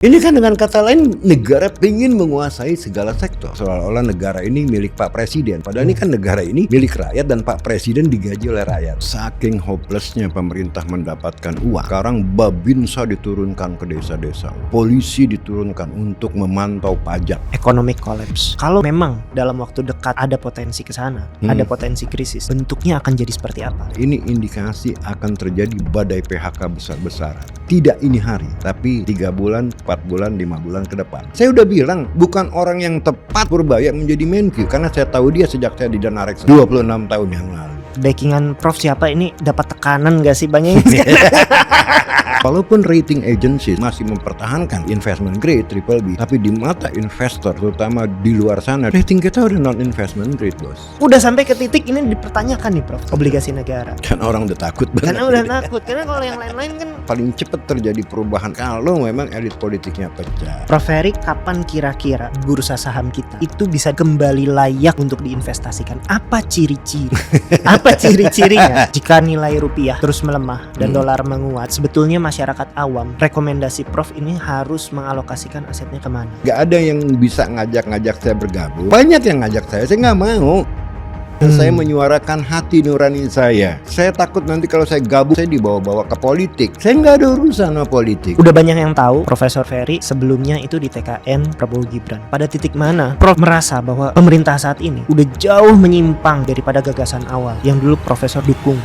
Ini kan dengan kata lain negara ingin menguasai segala sektor. Seolah-olah negara ini milik Pak Presiden. Padahal ini kan negara ini milik rakyat dan Pak Presiden digaji oleh rakyat. Saking hopelessnya pemerintah mendapatkan uang. Sekarang Babinsa diturunkan ke desa-desa. Polisi diturunkan untuk memantau pajak. Economic collapse. Kalau memang dalam waktu dekat ada potensi ke sana, ada potensi krisis, bentuknya akan jadi seperti apa? Ini indikasi akan terjadi badai PHK besar-besaran. Tidak ini hari, tapi 3 bulan, 4 bulan, 5 bulan ke depan. Saya udah bilang, bukan orang yang tepat Purbaya menjadi Menkyu, karena saya tahu dia sejak saya di Dana Reksa 26 tahun yang lalu. Backingan Prof siapa ini dapat tekanan gak sih banyak? Walaupun rating agency masih mempertahankan investment grade triple B, tapi di mata investor terutama di luar sana, rating kita udah non investment grade, bos. Udah sampai ke titik ini dipertanyakan nih Prof, obligasi negara. Dan orang udah takut banget. Karena udah takut, karena kalau yang lain-lain kan paling cepat terjadi perubahan kalau memang elit politiknya pecah. Prof Ferry, kapan kira-kira bursa saham kita itu bisa kembali layak untuk diinvestasikan? Apa ciri-ciri? Apa ciri-cirinya jika nilai rupiah terus melemah dan dolar menguat? Sebetulnya masyarakat awam, rekomendasi Prof ini harus mengalokasikan asetnya kemana? Gak ada yang bisa ngajak-ngajak saya bergabung. Banyak yang ngajak saya nggak mau. Saya menyuarakan hati nurani saya. Saya takut nanti kalau saya gabung, saya dibawa-bawa ke politik. Saya nggak ada urusan sama politik. Udah banyak yang tahu Profesor Ferry sebelumnya itu di TKN Prabowo Gibran. Pada titik mana Prof merasa bahwa pemerintah saat ini udah jauh menyimpang daripada gagasan awal yang dulu Profesor dukung?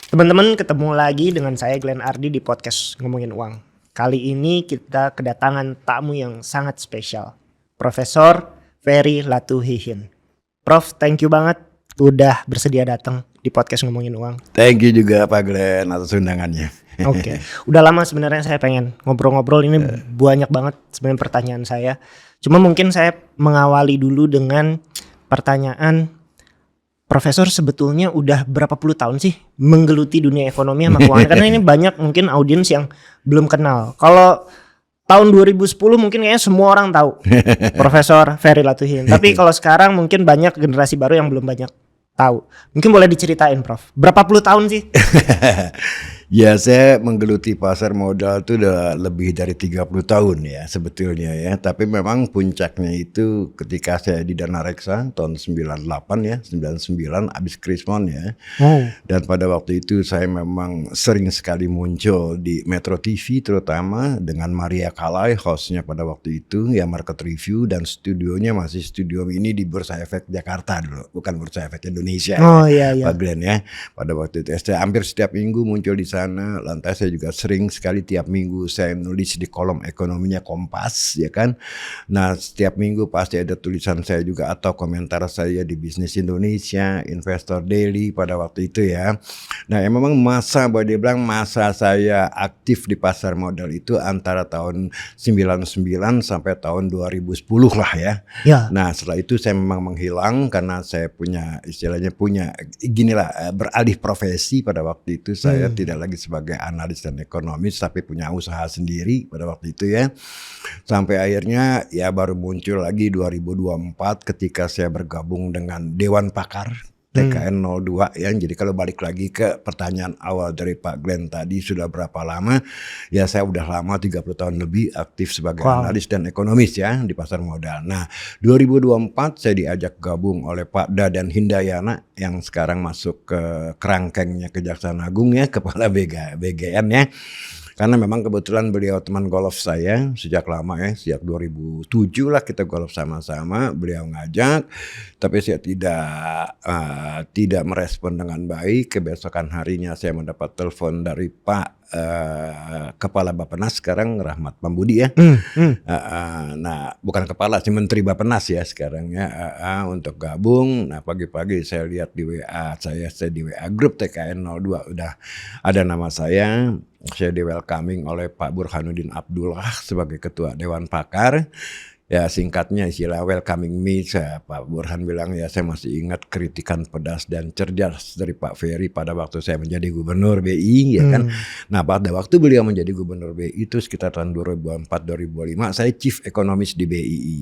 Teman-teman, ketemu lagi dengan saya Glenn Ardi di podcast Ngomongin Uang. Kali ini kita kedatangan tamu yang sangat spesial, Profesor Ferry Latuhihin. Prof, thank you banget udah bersedia datang di podcast Ngomongin Uang. Thank you juga Pak Glenn atas undangannya. Oke. Udah lama sebenarnya saya pengen ngobrol-ngobrol ini, banyak banget sebenarnya pertanyaan saya. Cuma mungkin saya mengawali dulu dengan pertanyaan, Profesor sebetulnya udah berapa puluh tahun sih menggeluti dunia ekonomi sama keuangan? Karena ini banyak mungkin audiens yang belum kenal. Kalau tahun 2010 mungkin kayaknya semua orang tahu Profesor Ferry Latuhihin. Tapi kalau sekarang mungkin banyak generasi baru yang belum banyak tahu. Mungkin boleh diceritain Prof, berapa puluh tahun sih? Ya, saya menggeluti pasar modal itu udah lebih dari 30 tahun ya sebetulnya ya. Tapi memang puncaknya itu ketika saya di Dana Reksa tahun 98 ya, 99 abis Krismon ya. Dan pada waktu itu saya memang sering sekali muncul di Metro TV terutama dengan Maria Kalai hostnya pada waktu itu ya, Market Review, dan studionya masih studio ini di Bursa Efek Jakarta dulu, bukan Bursa Efek Indonesia. Iya. Pak Glenn ya. Pada waktu itu saya hampir setiap minggu muncul di sana. Lantas saya juga sering sekali tiap minggu saya nulis di kolom ekonominya Kompas ya kan. Nah setiap minggu pasti ada tulisan saya juga atau komentar saya di Bisnis Indonesia, Investor Daily pada waktu itu ya. Nah memang boleh dibilang masa saya aktif di pasar modal itu antara tahun 99 sampai tahun 2010 lah ya. Nah setelah itu saya memang menghilang karena saya beralih profesi. Pada waktu itu saya tidak lagi sebagai analis dan ekonomis, tapi punya usaha sendiri pada waktu itu ya. Sampai akhirnya ya baru muncul lagi 2024 ketika saya bergabung dengan Dewan Pakar TKN 02 ya. Jadi kalau balik lagi ke pertanyaan awal dari Pak Glenn tadi, sudah berapa lama? Ya saya udah lama 30 tahun lebih aktif sebagai analis dan ekonomis ya di pasar modal. Nah 2024 saya diajak gabung oleh Pak Dadan Hindayana yang sekarang masuk ke kerangkengnya Kejaksaan Agung ya, Kepala BGN ya. Karena memang kebetulan beliau teman golf saya sejak lama ya, sejak 2007 lah kita golf sama-sama. Beliau ngajak, tapi saya tidak merespon dengan baik. Kebesokan harinya saya mendapat telepon dari Pak Kepala Bappenas sekarang, Rahmat Pambudi ya. Nah bukan kepala sih, Menteri Bappenas ya sekarang ya, untuk gabung. Nah pagi-pagi saya lihat di WA saya di WA grup TKN 02 udah ada nama saya di welcoming oleh Pak Burhanuddin Abdullah sebagai Ketua Dewan Pakar. Ya singkatnya istilah welcoming me, Pak Burhan bilang ya saya masih ingat kritikan pedas dan cerdas dari Pak Ferry pada waktu saya menjadi gubernur BI ya kan. Nah pada waktu beliau menjadi gubernur BI itu sekitar tahun 2004-2005 saya chief economist di BII.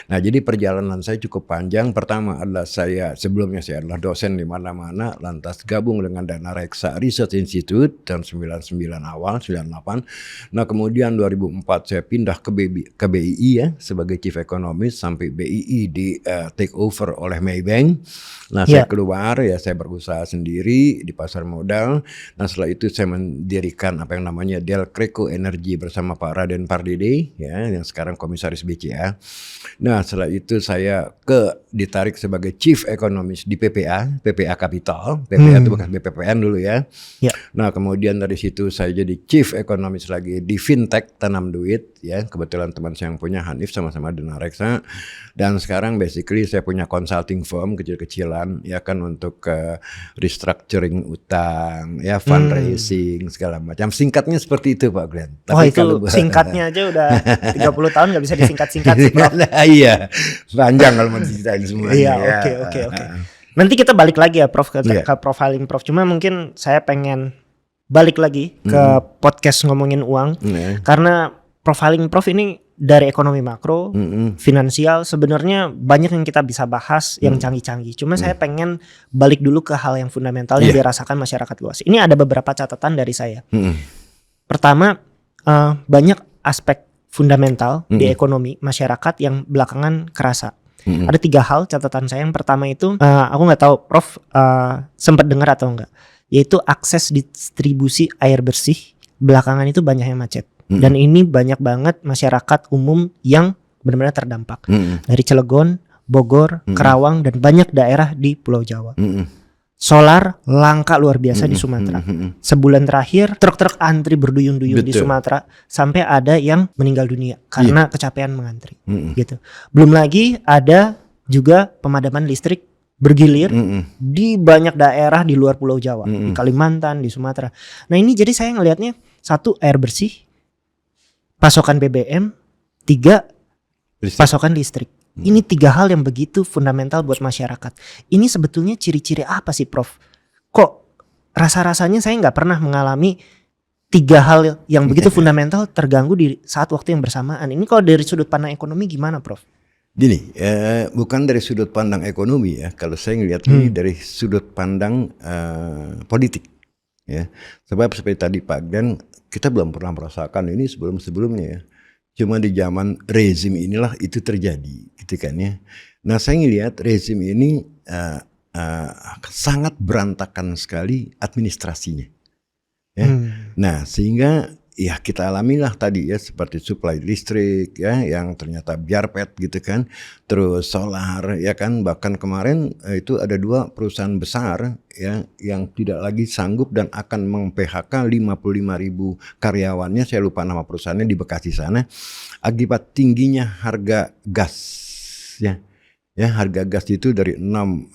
Nah jadi perjalanan saya cukup panjang. Pertama adalah sebelumnya saya adalah dosen di mana-mana, lantas gabung dengan Dana Reksa Research Institute tahun 99 awal 98. Nah kemudian 2004 saya pindah ke BII ya sebagai chief economist sampai BII di take over oleh Maybank. Nah saya keluar ya saya berusaha sendiri di pasar modal. Nah setelah itu saya mendirikan apa yang namanya Delcreco Energy bersama Pak Raden Pardede ya yang sekarang komisaris BCA. Nah setelah itu saya ditarik sebagai chief economist di PPA Capital. PPA itu bukan BPPN dulu ya. Nah kemudian dari situ saya jadi chief economist lagi di fintech Tanam Duit ya. Kebetulan teman saya yang punya Hanif sama-sama Dana Reksa. Dan sekarang basically saya punya consulting firm kecil-kecilan ya kan untuk restructuring utang ya fundraising segala macam. Singkatnya seperti itu Pak Glenn. Tapi itu singkatnya aja udah 30 tahun gak bisa disingkat-singkat sih Prof. Iya panjang kalau mau diceritain semuanya. Iya oke. Nanti kita balik lagi ya Prof ke profiling Prof. Cuma mungkin saya pengen balik lagi ke podcast ngomongin uang karena profiling Prof ini dari ekonomi makro, finansial sebenarnya banyak yang kita bisa bahas yang canggih-canggih. Cuma saya pengen balik dulu ke hal yang fundamental yang dirasakan masyarakat luas. Ini ada beberapa catatan dari saya. Pertama, banyak aspek fundamental di ekonomi masyarakat yang belakangan kerasa. Ada 3 hal catatan saya. Yang pertama itu, aku nggak tahu Prof sempat dengar atau enggak, yaitu akses distribusi air bersih belakangan itu banyak yang macet. Dan ini banyak banget masyarakat umum yang benar-benar terdampak. Dari Cilegon, Bogor, Kerawang, dan banyak daerah di Pulau Jawa. Solar langka luar biasa di Sumatera. Sebulan terakhir truk-truk antri berduyun-duyun di Sumatera sampai ada yang meninggal dunia karena kecapean mengantri. Gitu. Belum lagi ada juga pemadaman listrik bergilir di banyak daerah di luar Pulau Jawa, di Kalimantan, di Sumatera. Nah ini jadi saya ngelihatnya, 1 air bersih, pasokan BBM, 3 pasokan listrik. Ini 3 hal yang begitu fundamental buat masyarakat. Ini sebetulnya ciri-ciri apa sih Prof? Kok rasa-rasanya saya nggak pernah mengalami 3 hal yang begitu fundamental terganggu di saat waktu yang bersamaan. Ini kalau dari sudut pandang ekonomi gimana Prof? Gini, bukan dari sudut pandang ekonomi ya. Kalau saya ngelihat ini dari sudut pandang politik ya. Sebab seperti tadi Pak Glenn, kita belum pernah merasakan ini sebelum-sebelumnya ya. Cuma di zaman rezim inilah itu terjadi gitu kan ya. Nah saya ngelihat rezim ini sangat berantakan sekali administrasinya ya. Nah sehingga ya kita alamilah tadi ya seperti supply listrik ya yang ternyata biarpet gitu kan, terus solar ya kan, bahkan kemarin itu ada 2 perusahaan besar ya yang tidak lagi sanggup dan akan meng-PHK 55.000 karyawannya, saya lupa nama perusahaannya, di Bekasi sana, akibat tingginya harga gas ya. Ya, harga gas itu dari $6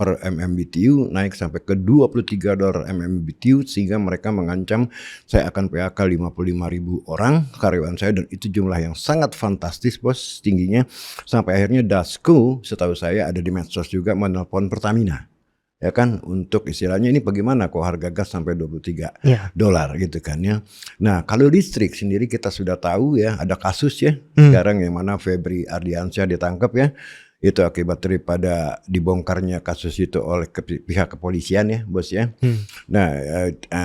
per MMBTU naik sampai ke $23 MMBTU, sehingga mereka mengancam saya akan PHK 55.000 orang karyawan saya, dan itu jumlah yang sangat fantastis bos tingginya, sampai akhirnya Dasko setahu saya ada di medsos juga menelpon Pertamina ya kan untuk istilahnya ini bagaimana kok harga gas sampai $23 gitu kan ya. Nah kalau listrik sendiri kita sudah tahu ya ada kasus ya sekarang yang mana Febri Ardiansyah ditangkap ya. Itu akibat daripada dibongkarnya kasus itu oleh pihak kepolisian ya bos ya. Nah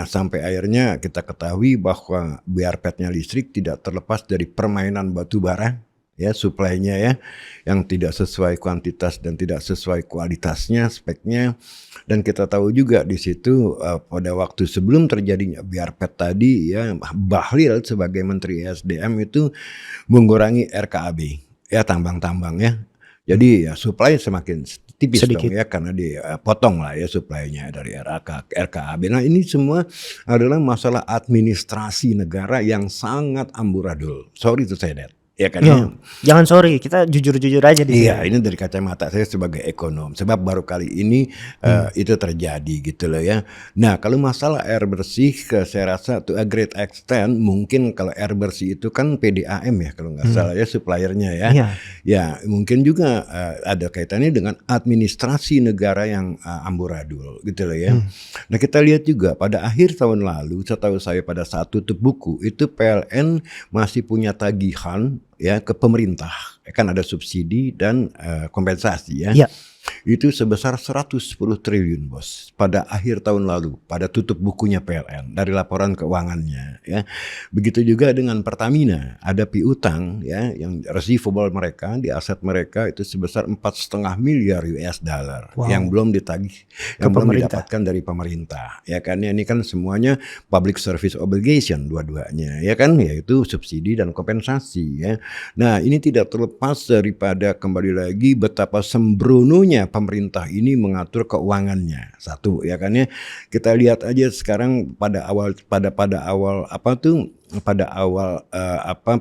sampai akhirnya kita ketahui bahwa biarpetnya listrik tidak terlepas dari permainan batu bara ya, suplainya ya, yang tidak sesuai kuantitas dan tidak sesuai kualitasnya, speknya. Dan kita tahu juga di situ pada waktu sebelum terjadinya biarpet tadi ya, Bahlil sebagai Menteri SDM itu mengurangi RKAB ya, tambang-tambang ya. Jadi ya supply semakin tipis dong ya, karena dipotong lah ya supply-nya dari RKAB. Nah ini semua adalah masalah administrasi negara yang sangat amburadul. Sorry to say that ya kan? Yo, jangan sorry, kita jujur-jujur aja di sini. Iya, ini dari kacamata saya sebagai ekonom. Sebab baru kali ini itu terjadi gitu loh ya. Nah, kalau masalah air bersih, saya rasa to a great extent mungkin kalau air bersih itu kan PDAM ya kalau nggak salah ya suppliernya ya. Iya. Ya, mungkin juga ada kaitannya dengan administrasi negara yang amburadul gitu loh ya. Nah, kita lihat juga pada akhir tahun lalu, setahu saya pada saat tutup buku itu PLN masih punya tagihan ya ke pemerintah, kan ada subsidi dan kompensasi ya. Iya. Itu sebesar 110 triliun bos pada akhir tahun lalu pada tutup bukunya PLN dari laporan keuangannya ya. Begitu juga dengan Pertamina, ada piutang ya yang receivable mereka di aset mereka itu sebesar 4,5 miliar US dollar yang belum ditagih, yang belum didapatkan dari pemerintah ya kan. Ini kan semuanya public service obligation dua-duanya ya kan, yaitu subsidi dan kompensasi ya. Nah, ini tidak terlepas daripada kembali lagi betapa sembrononya pemerintah ini mengatur keuangannya. Satu ya kan ya. Kita lihat aja sekarang pada awal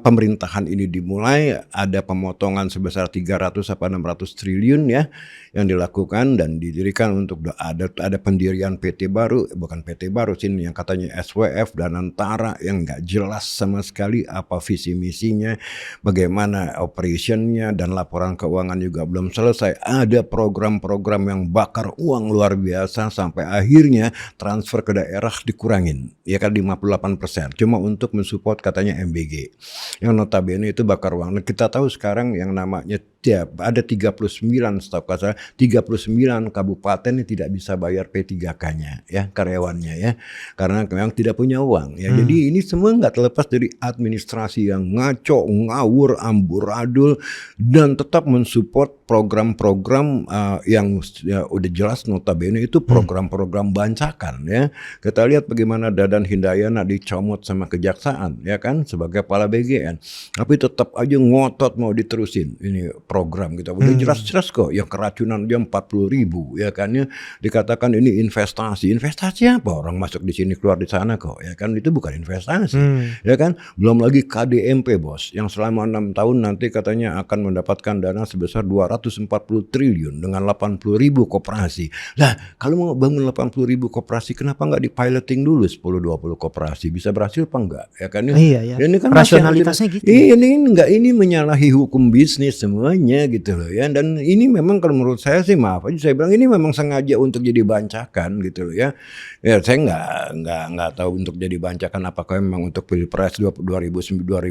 pemerintahan ini dimulai ada pemotongan sebesar 300 apa 600 triliun ya yang dilakukan dan didirikan untuk ada pendirian PT baru, bukan PT baru sini yang katanya SWF dan Antara yang nggak jelas sama sekali apa visi misinya, bagaimana operationnya, dan laporan keuangan juga belum selesai. Ada program-program yang bakar uang luar biasa sampai akhirnya transfer ke daerah dikurangin ya kan 58% cuma untuk mensupport katanya MBG yang notabene itu bakar uang. Nah, kita tahu sekarang yang namanya ada 39 setahu saya 39 kabupaten yang tidak bisa bayar P3K-nya ya karyawannya ya karena memang tidak punya uang ya. Jadi ini semua nggak terlepas dari administrasi yang ngaco, ngawur, amburadul dan tetap mensupport program-program yang ya, udah jelas notabene itu program-program bancakan ya. Kita lihat bagaimana Dadan Hindayana dicomot sama kejaksaan ya kan sebagai kepala BGN, tapi tetap aja ngotot mau diterusin ini program kita udah jelas-jelas kok yang keracunan dia 40.000 ya kan ya, dikatakan ini investasi apa orang masuk di sini keluar di sana kok ya kan, itu bukan investasi ya kan. Belum lagi KDMP bos yang selama 6 tahun nanti katanya akan mendapatkan dana sebesar 240 triliun dengan 80.000 koperasi. Lah kalau mau bangun 80.000 koperasi kenapa nggak dipiloting dulu 10-20 koperasi, bisa berhasil apa enggak ya kan ya. Iya ya. Ini kan rasionalitasnya gitu. Ini menyalahi hukum bisnis semuanya gitu loh ya. Dan ini memang kalau menurut saya sih maaf aja saya bilang ini memang sengaja untuk jadi bancakan gitu loh ya. Ya saya nggak tahu untuk jadi bancakan apakah memang untuk Pilpres 2029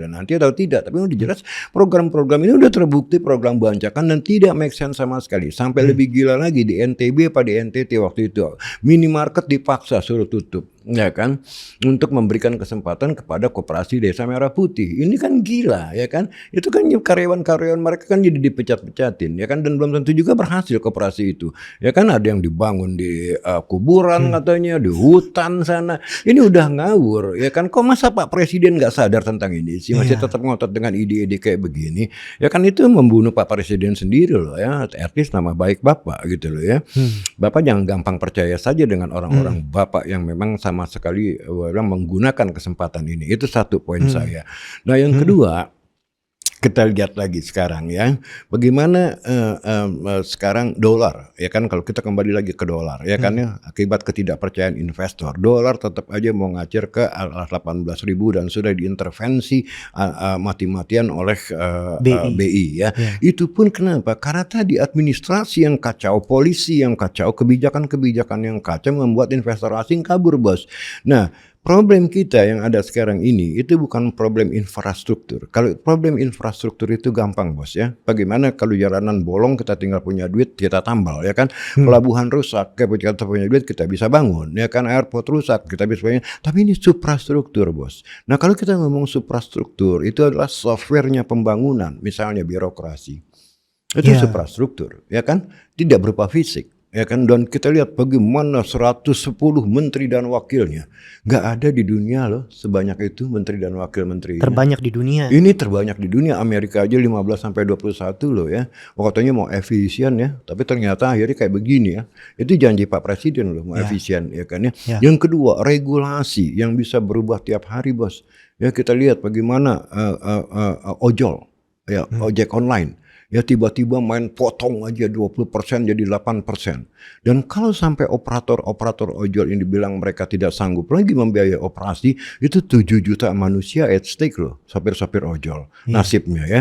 nanti atau tidak. Tapi udah jelas program-program ini udah terbukti program bancakan dan tidak make sense sama sekali. Sampai lebih gila lagi di NTB apa di NTT waktu itu minimarket dipaksa suruh tutup ya kan untuk memberikan kesempatan kepada koperasi Desa Merah Putih. Ini kan gila ya kan. Itu kan karyawan-karyawan mereka kan jadi dipecat-pecatin ya kan, dan belum tentu juga berhasil koperasi itu. Ya kan ada yang dibangun di kuburan katanya, di hutan sana. Ini udah ngawur ya kan. Kok masa Pak Presiden nggak sadar tentang ini sih, masih tetap ngotot dengan ide-ide kayak begini. Ya kan itu membunuh Pak Presiden sendiri loh ya. Artis nama baik Bapak gitu loh ya. Bapak jangan gampang percaya saja dengan orang-orang Bapak yang memang sama sekali menggunakan kesempatan ini. Itu satu poin saya. Nah yang kedua, kita lihat lagi sekarang ya, bagaimana sekarang dolar ya kan, kalau kita kembali lagi ke dolar ya kan ya, akibat ketidakpercayaan investor, dolar tetap aja mau ngacir ke 18.000 dan sudah diintervensi mati-matian oleh BI ya. Itu pun kenapa? Karena tadi administrasi yang kacau, polisi yang kacau, kebijakan-kebijakan yang kacau membuat investor asing kabur bos. Nah problem kita yang ada sekarang ini itu bukan problem infrastruktur. Kalau problem infrastruktur itu gampang bos ya. Bagaimana kalau jalanan bolong kita tinggal punya duit kita tambal ya kan. Pelabuhan rusak kita punya duit kita bisa bangun ya kan. Airport rusak kita bisa bangun. Tapi ini suprastruktur bos. Nah kalau kita ngomong suprastruktur itu adalah softwarenya pembangunan. Misalnya birokrasi. Itu suprastruktur ya kan. Tidak berupa fisik. ya kan, dan kita lihat bagaimana 110 menteri dan wakilnya. Nggak ada di dunia loh sebanyak itu menteri dan wakil menterinya. Terbanyak di dunia. Ini terbanyak di dunia. Amerika aja 15-21 loh ya. Katanya mau efisien ya, tapi ternyata akhirnya kayak begini ya. Itu janji Pak Presiden loh, mau efisien ya kan ya. Yang kedua, regulasi yang bisa berubah tiap hari, Bos. Ya, kita lihat bagaimana ojol ya, ojek online. Ya, tiba-tiba main potong aja 20% jadi 8%. Dan kalau sampai operator ojol ini bilang mereka tidak sanggup lagi membiayai operasi, itu 7 juta manusia at stake loh, sopir-sopir ojol nasibnya ya.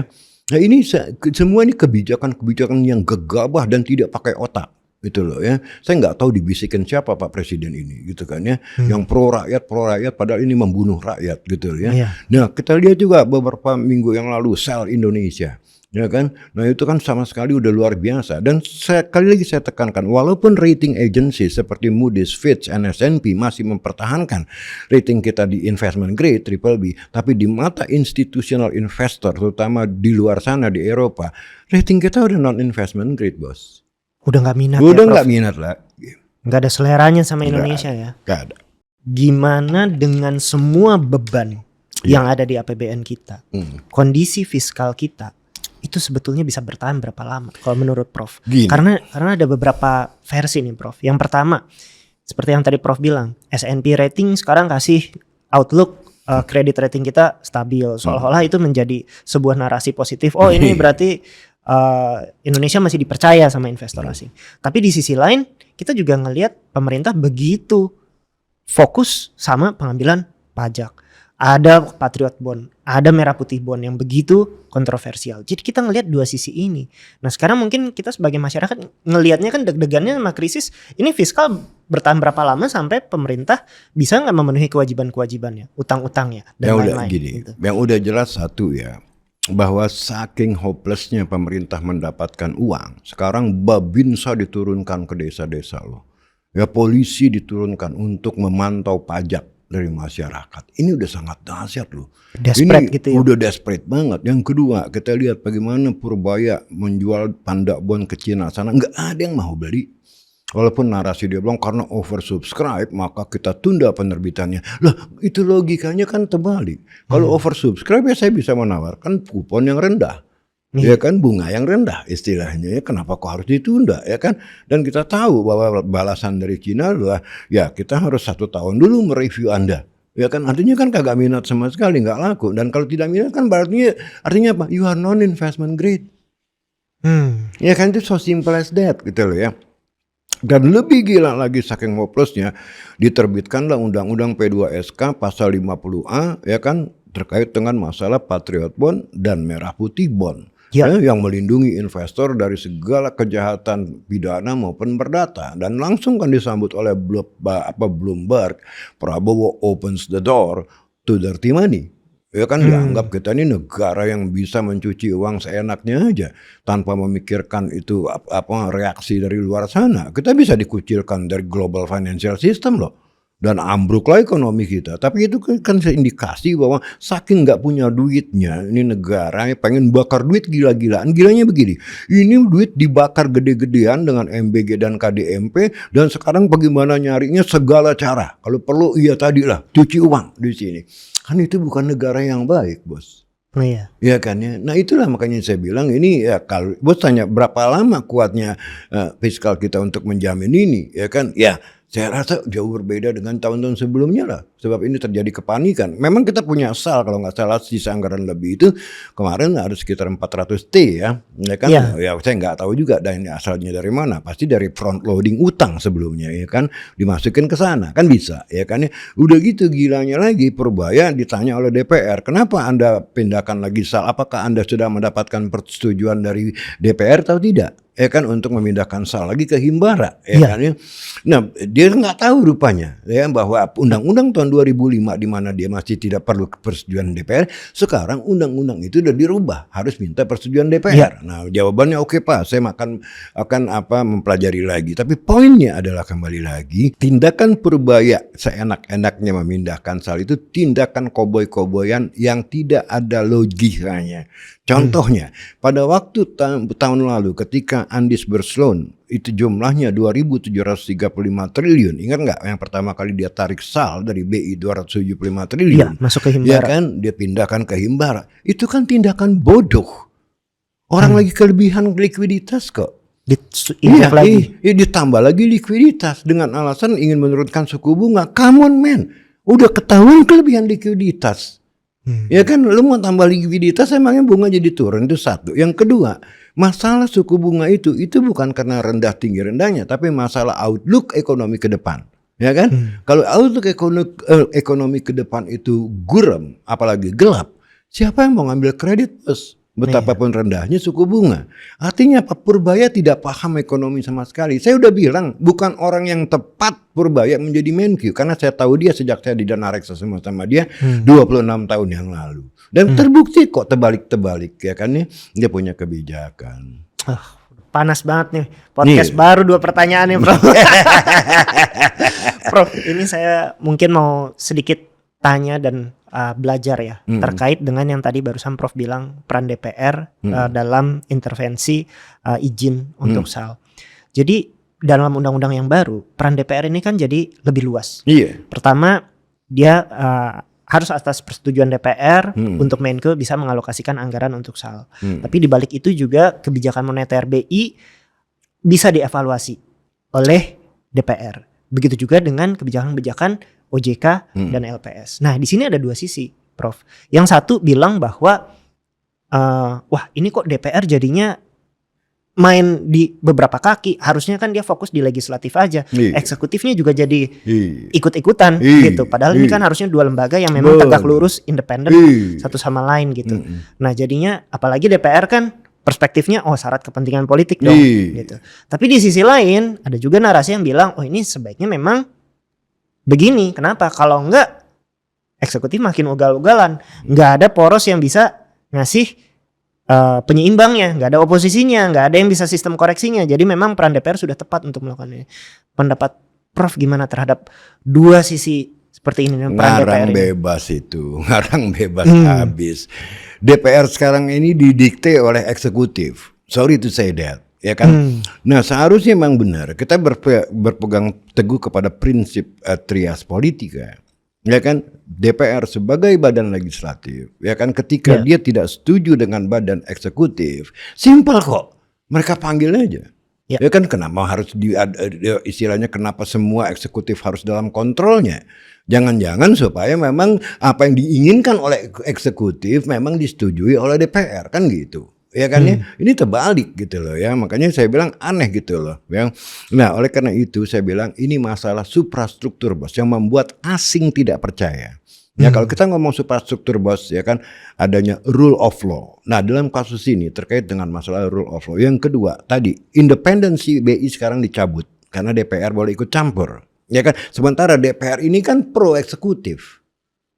Nah, ini semua ini kebijakan yang gegabah dan tidak pakai otak gitu loh ya. Saya nggak tahu dibisikin siapa Pak Presiden ini gitu kan ya. Yang pro rakyat padahal ini membunuh rakyat gitu loh ya. Nah, kita lihat juga beberapa minggu yang lalu Shell Indonesia. Ya kan, nah itu kan sama sekali udah luar biasa. Dan sekali lagi saya tekankan, walaupun rating agency seperti Moody's, Fitch, and S&P masih mempertahankan rating kita di investment grade BBB, tapi di mata institutional investor, terutama di luar sana di Eropa, rating kita udah non investment grade, Bos. Udah nggak minat. Udah nggak minat lah. Nggak ada seleranya sama Indonesia ya. Nggak ada. Gimana dengan semua beban yang ada di APBN kita, kondisi fiskal kita? Itu sebetulnya bisa bertahan berapa lama kalau menurut Prof? Gini. Karena ada beberapa versi nih Prof. Yang pertama, seperti yang tadi Prof bilang, S&P rating sekarang kasih outlook kredit rating kita stabil. Seolah-olah itu menjadi sebuah narasi positif. Oh, ini berarti Indonesia masih dipercaya sama investor asing. Tapi di sisi lain, kita juga ngelihat pemerintah begitu fokus sama pengambilan pajak. Ada Patriot Bond, ada Merah Putih Bond yang begitu kontroversial. Jadi kita ngelihat dua sisi ini. Nah, sekarang mungkin kita sebagai masyarakat ngelihatnya kan deg-degannya sama krisis. Ini fiskal bertahan berapa lama sampai pemerintah bisa nggak memenuhi kewajiban-kewajibannya, utang-utangnya dan lain-lain. Gitu. Yang udah jelas satu ya, bahwa saking hopelessnya pemerintah mendapatkan uang, sekarang Babinsa diturunkan ke desa-desa loh. Ya, polisi diturunkan untuk memantau pajak dari masyarakat. Ini udah sangat dahsyat loh. Desperate ini gitu ya. Udah desperate banget. Yang kedua, kita lihat bagaimana Purbaya menjual Panda Bond ke Cina sana. Nggak ada yang mau beli. Walaupun narasi dia bilang karena oversubscribe maka kita tunda penerbitannya. Lah, itu logikanya kan terbalik. Kalau oversubscribe ya saya bisa menawarkan kupon yang rendah. Ya kan, bunga yang rendah istilahnya ya, kenapa kok harus ditunda ya kan. Dan kita tahu bahwa balasan dari Cina adalah ya kita harus 1 tahun dulu mereview Anda ya kan, artinya kan kagak minat sama sekali, nggak laku. Dan kalau tidak minat kan berarti artinya apa, you are non investment grade. Ya kan, itu so simple as that gitu loh ya. Dan lebih gila lagi saking hopelessnya, diterbitkanlah Undang-Undang P2SK pasal 50A ya kan, terkait dengan masalah Patriot Bond dan Merah Putih Bond. Yang melindungi investor dari segala kejahatan pidana maupun perdata. Dan langsung kan disambut oleh Bloomberg, Prabowo opens the door to dirty money. Ya kan, dianggap kita ini negara yang bisa mencuci uang seenaknya aja tanpa memikirkan itu apa reaksi dari luar sana. Kita bisa dikucilkan dari global financial system loh. Dan ambruklah ekonomi kita. Tapi itu kan indikasi bahwa saking nggak punya duitnya, ini negara pengen bakar duit gila-gilaan. Gilanya begini, ini duit dibakar gede-gedean dengan MBG dan KDMP, dan sekarang bagaimana nyarinya segala cara. Kalau perlu iya tadilah cuci uang di sini. Kan itu bukan negara yang baik, Bos. Iya. Ya kan ya. Nah, itulah makanya saya bilang ini ya, kalau Bos tanya berapa lama kuatnya fiskal kita untuk menjamin ini, ya kan? Ya, saya rasa jauh berbeda dengan tahun-tahun sebelumnya lah. Sebab ini terjadi kepanikan. Memang kita punya SAL kalau nggak salah sisa anggaran lebih itu kemarin ada sekitar 400 T ya. Ya kan? Ya saya nggak tahu juga dan asalnya dari mana. Pasti dari front loading utang sebelumnya ya kan. Dimasukin ke sana kan bisa ya kan ya. Udah gitu gilanya lagi Purbaya ditanya oleh DPR. Kenapa Anda pindahkan lagi SAL? Apakah Anda sudah mendapatkan persetujuan dari DPR atau tidak? Ya kan, untuk memindahkan SAL lagi ke Himbara ya kan ya. Nah, dia nggak tahu rupanya ya bahwa undang-undang tahun 2005 di mana dia masih tidak perlu persetujuan DPR, sekarang undang-undang itu udah dirubah, harus minta persetujuan DPR. Nah, jawabannya oke Pak, saya akan mempelajari lagi. Tapi poinnya adalah kembali lagi, tindakan Purbaya seenak-enaknya memindahkan SAL itu tindakan koboi-koboyan yang tidak ada logikanya. Contohnya, pada waktu tahun lalu ketika Andis Berslon itu jumlahnya 2.735 triliun. Ingat nggak yang pertama kali dia tarik SAL dari BI 275 triliun? Iya, masuk ke Ya Himbara. kan, dia pindahkan ke Himbara. Itu kan tindakan bodoh. Orang lagi kelebihan likuiditas kok. Iya, lagi. Iya, ditambah lagi likuiditas dengan alasan ingin menurunkan suku bunga. Come on man, udah ketahuan kelebihan likuiditas. Ya kan, lu mau tambah likuiditas emangnya bunga jadi turun, itu satu. Yang kedua, masalah suku bunga itu bukan karena rendah tinggi rendahnya, tapi masalah outlook ekonomi ke depan. Ya kan, kalau outlook ekonomi ke depan itu guram, apalagi gelap, siapa yang mau ngambil kredit, bos? Betapapun rendahnya suku bunga. Artinya Pak Purbaya tidak paham ekonomi sama sekali. Saya udah bilang bukan orang yang tepat Purbaya menjadi Menkyu. Karena saya tahu dia sejak saya di Dana Reksa sama dia 26 tahun yang lalu. Dan terbukti kok terbalik-terbalik ya kan ya. Dia punya kebijakan. Panas banget nih. Podcast baru 2 pertanyaan nih Prof. Prof, ini saya mungkin mau sedikit tanya dan belajar ya terkait dengan yang tadi barusan Prof bilang peran DPR dalam intervensi izin untuk SAL. Jadi dalam undang-undang yang baru peran DPR ini kan jadi lebih luas. Iya. Pertama dia harus atas persetujuan DPR untuk Menko bisa mengalokasikan anggaran untuk SAL. Tapi di balik itu juga kebijakan moneter BI bisa dievaluasi oleh DPR. Begitu juga dengan kebijakan-kebijakan OJK dan LPS. Nah, di sini ada 2 sisi, Prof. Yang satu bilang bahwa wah ini kok DPR jadinya main di beberapa kaki. Harusnya kan dia fokus di legislatif aja. Eksekutifnya juga jadi ikut-ikutan gitu. Padahal ini kan harusnya 2 lembaga yang memang tegak lurus, independen satu sama lain gitu. Nah, jadinya apalagi DPR kan perspektifnya syarat kepentingan politik dong gitu. Tapi di sisi lain ada juga narasi yang bilang ini sebaiknya memang begini. Kenapa? Kalau enggak eksekutif makin ugal-ugalan. Enggak ada poros yang bisa ngasih penyeimbangnya, enggak ada oposisinya, enggak ada yang bisa sistem koreksinya. Jadi memang peran DPR sudah tepat untuk melakukan ini. Pendapat Prof gimana terhadap 2 sisi seperti ini peran DPR ini? Ngarang bebas habis. DPR sekarang ini didikte oleh eksekutif. Sorry to say that. Ya kan. Nah, seharusnya memang benar kita berpegang teguh kepada prinsip trias politika. Ya kan, DPR sebagai badan legislatif, ya kan, ketika dia tidak setuju dengan badan eksekutif, simpel kok. Mereka panggil aja. Ya kan, kenapa harus istilahnya kenapa semua eksekutif harus dalam kontrolnya? Jangan-jangan supaya memang apa yang diinginkan oleh eksekutif memang disetujui oleh DPR kan gitu. Ya kan ya, ini terbalik gitu loh ya, makanya saya bilang aneh gitu loh ya. Nah, oleh karena itu saya bilang ini masalah suprastruktur bos yang membuat asing tidak percaya. Ya kalau kita ngomong suprastruktur bos ya kan adanya rule of law. Nah, dalam kasus ini terkait dengan masalah rule of law. Yang kedua tadi independensi BI sekarang dicabut karena DPR boleh ikut campur. Ya kan, sementara DPR ini kan pro eksekutif.